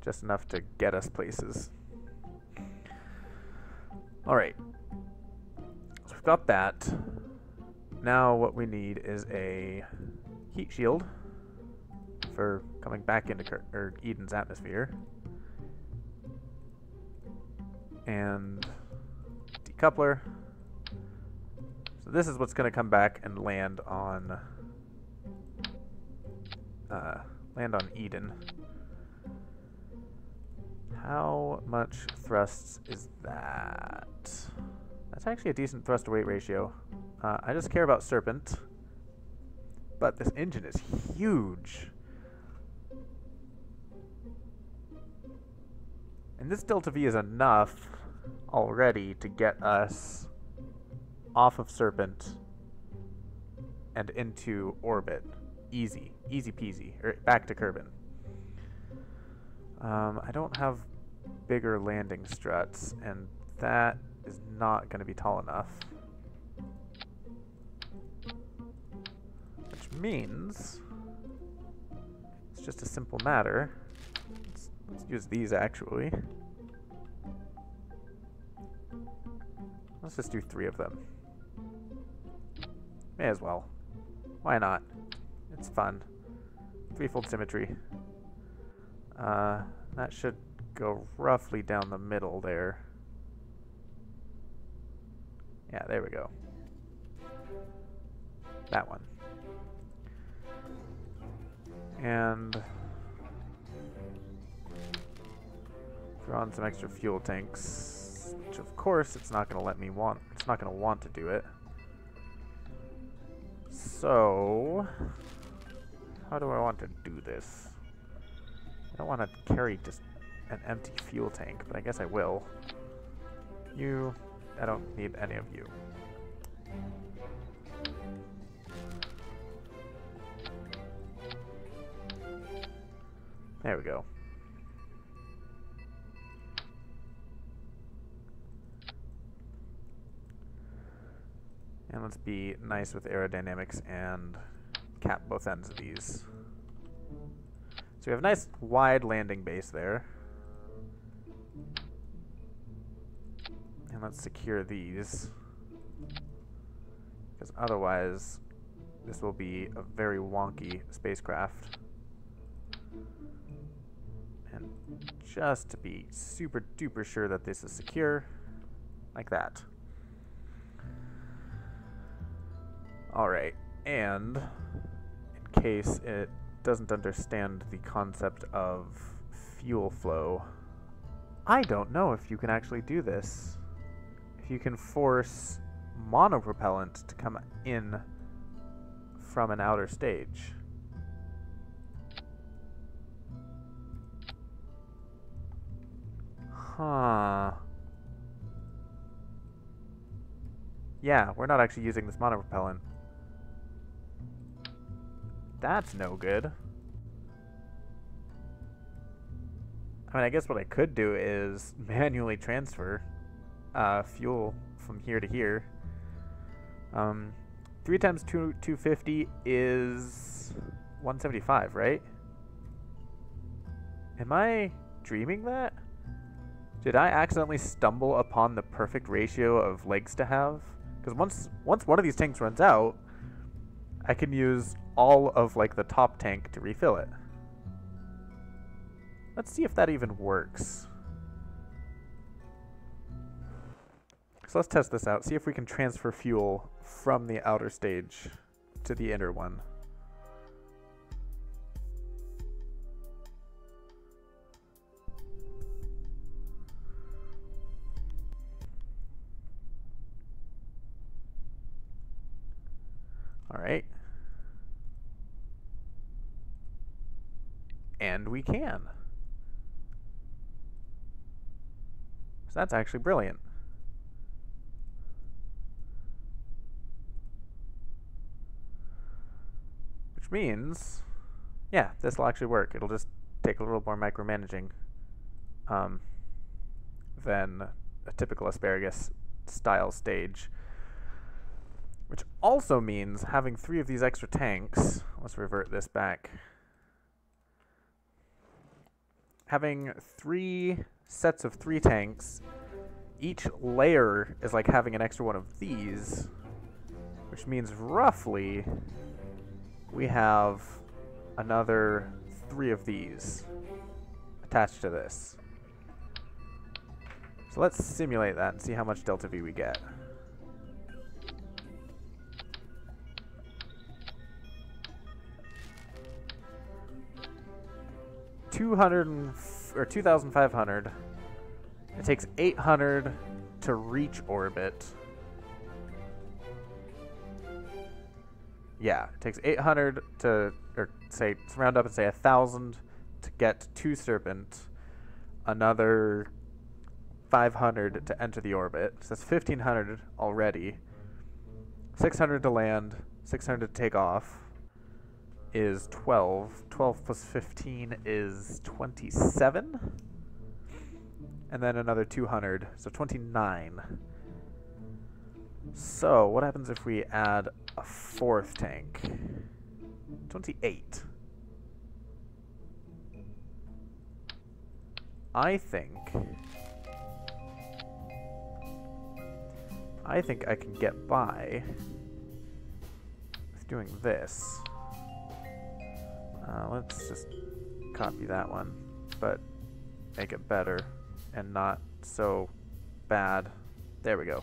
Just enough to get us places. Alright. So we've got that. Now what we need is a heat shield for coming back into Eden's atmosphere. And decoupler. So this is what's going to come back and land on Eden. How much thrust is that? That's actually a decent thrust to weight ratio. I just care about Serpent, but this engine is huge. And this delta V is enough already to get us off of Serpent and into orbit. Easy. Easy peasy. Or back to Kerbin. I don't have bigger landing struts, and that is not going to be tall enough. Which means it's just a simple matter. Let's use these actually. Let's just do 3 of them. May as well. Why not? It's fun. 3-fold symmetry. That should go roughly down the middle there. Yeah, there we go. That one. And throw on some extra fuel tanks, which of course it's not going to let me want. It's not going to want to do it. So, how do I want to do this? I don't want to carry just an empty fuel tank, but I guess I will. I don't need any of you. There we go. And let's be nice with aerodynamics and cap both ends of these. So we have a nice wide landing base there. And let's secure these, because otherwise this will be a very wonky spacecraft. And just to be super duper sure that this is secure, like that. Alright, and in case it doesn't understand the concept of fuel flow, I don't know if you can actually do this. If you can force monopropellant to come in from an outer stage. Huh. Yeah, we're not actually using this monopropellant. That's no good. I mean, I guess what I could do is manually transfer fuel from here to here. 3 times 250 is 175, right? Am I dreaming that? Did I accidentally stumble upon the perfect ratio of legs to have? Because once one of these tanks runs out, I can use all of like the top tank to refill it. Let's see if that even works. So let's test this out. See if we can transfer fuel from the outer stage to the inner one. All right. And we can. So that's actually brilliant. Which means, yeah, this will actually work. It'll just take a little more micromanaging than a typical asparagus style stage. Which also means having 3 of these extra tanks, let's revert this back. Having 3 sets of 3 tanks, each layer is like having an extra one of these, which means roughly we have another 3 of these attached to this. So let's simulate that and see how much delta V we get. 2,500. It takes 800 to reach orbit. Yeah, it takes 800 to, or say, let's round up and say 1,000 to get to Serpent. Another 500 to enter the orbit. So that's 1,500 already. 600 to land, 600 to take off is 12. 12 plus 15 is 27. And then another 200, so 29. So, what happens if we add a fourth tank? 28. I think I can get by with doing this. Let's just copy that one, but make it better and not so bad. There we go.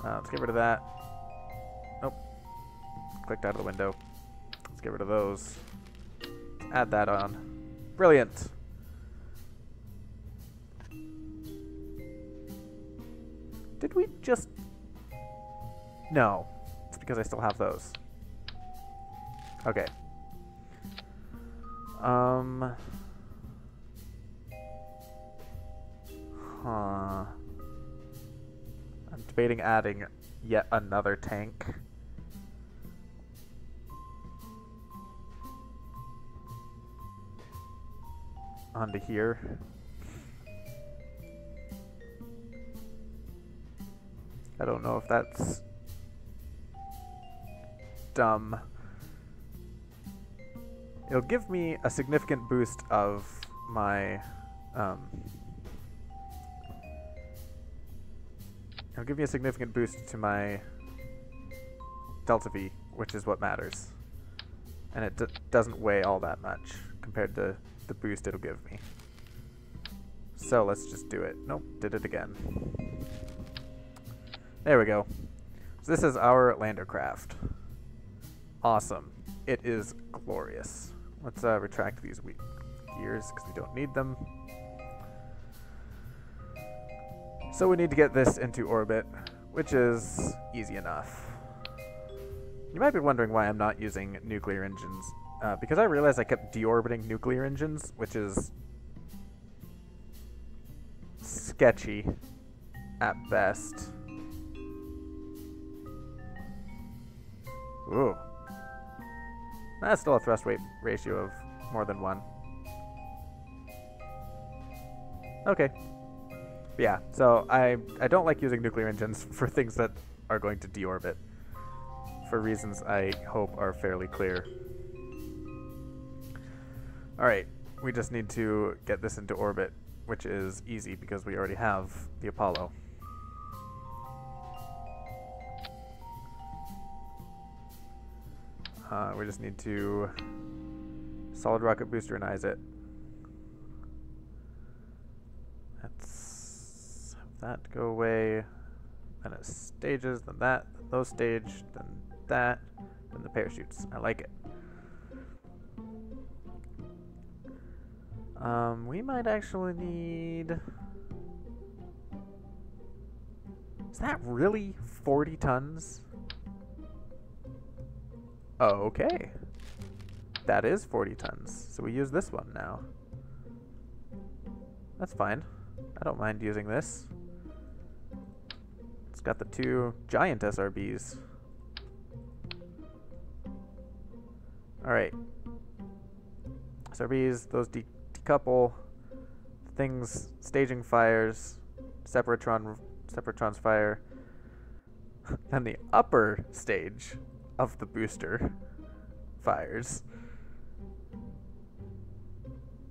Let's get rid of that. Nope. Clicked out of the window. Let's get rid of those. Add that on. Brilliant. Did we just... No. It's because I still have those. Okay. Huh. I'm debating adding yet another tank. Onto here. I don't know if that's dumb. It'll give me a significant boost of my it'll give me a significant boost to my Delta V, which is what matters. And it doesn't weigh all that much compared to the boost it'll give me. So let's just do it. Nope, did it again. There we go. So this is our lander craft. Awesome. It is glorious. Let's retract these gears because we don't need them. So we need to get this into orbit, which is easy enough. You might be wondering why I'm not using nuclear engines. Because I realized I kept deorbiting nuclear engines, which is sketchy at best. Ooh. That's still a thrust weight ratio of more than 1. Okay. But yeah, so I don't like using nuclear engines for things that are going to deorbit, for reasons I hope are fairly clear. Alright, we just need to get this into orbit, which is easy because we already have the Apollo. We just need to solid rocket boosterize it. Let's have that go away. Then it stages, then that, those stage, then that, then the parachutes. I like it. We might actually need... Is that really 40 tons? Oh, okay. That is 40 tons. So we use this one now. That's fine. I don't mind using this. It's got the 2 giant SRBs. Alright. SRBs, those decouple. Things, staging fires. Separatrons fire. Then the upper stage of the booster fires.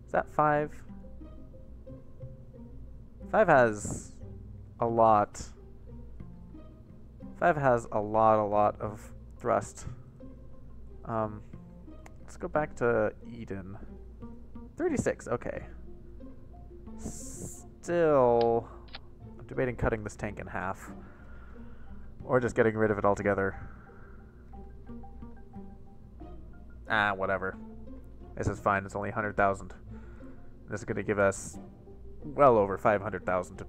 Is that 5? 5 has a lot. 5 has a lot of thrust. Let's go back to Eden. 36, okay. Still, I'm debating cutting this tank in half. Or just getting rid of it altogether. Ah, whatever. This is fine. It's only 100,000. This is going to give us well over 500,000 to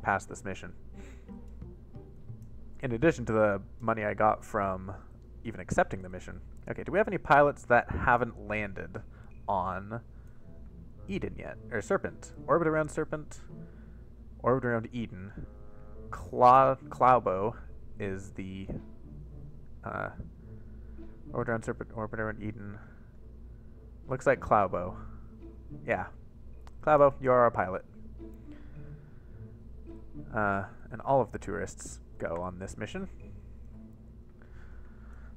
pass this mission. In addition to the money I got from even accepting the mission. Okay, do we have any pilots that haven't landed on Eden yet? Or Serpent. Orbit around Serpent. Orbit around Eden. Klaubo is the... orbit around Serpent, orbit around Eden. Looks like Klaubo. Yeah. Klaubo, you are our pilot. And all of the tourists go on this mission.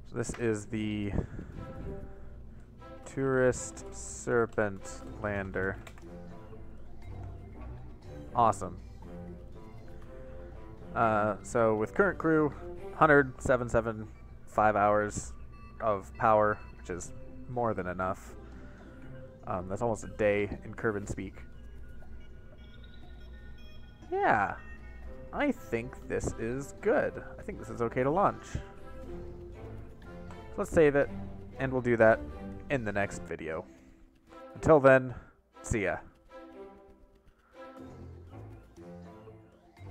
So this is the tourist Serpent lander. Awesome. So with current crew, 107.75 hours of power, which is more than enough. That's almost a day in Kerbin speak. Yeah, I think this is good. I think this is okay to launch. So let's save it, and we'll do that in the next video. Until then, see ya.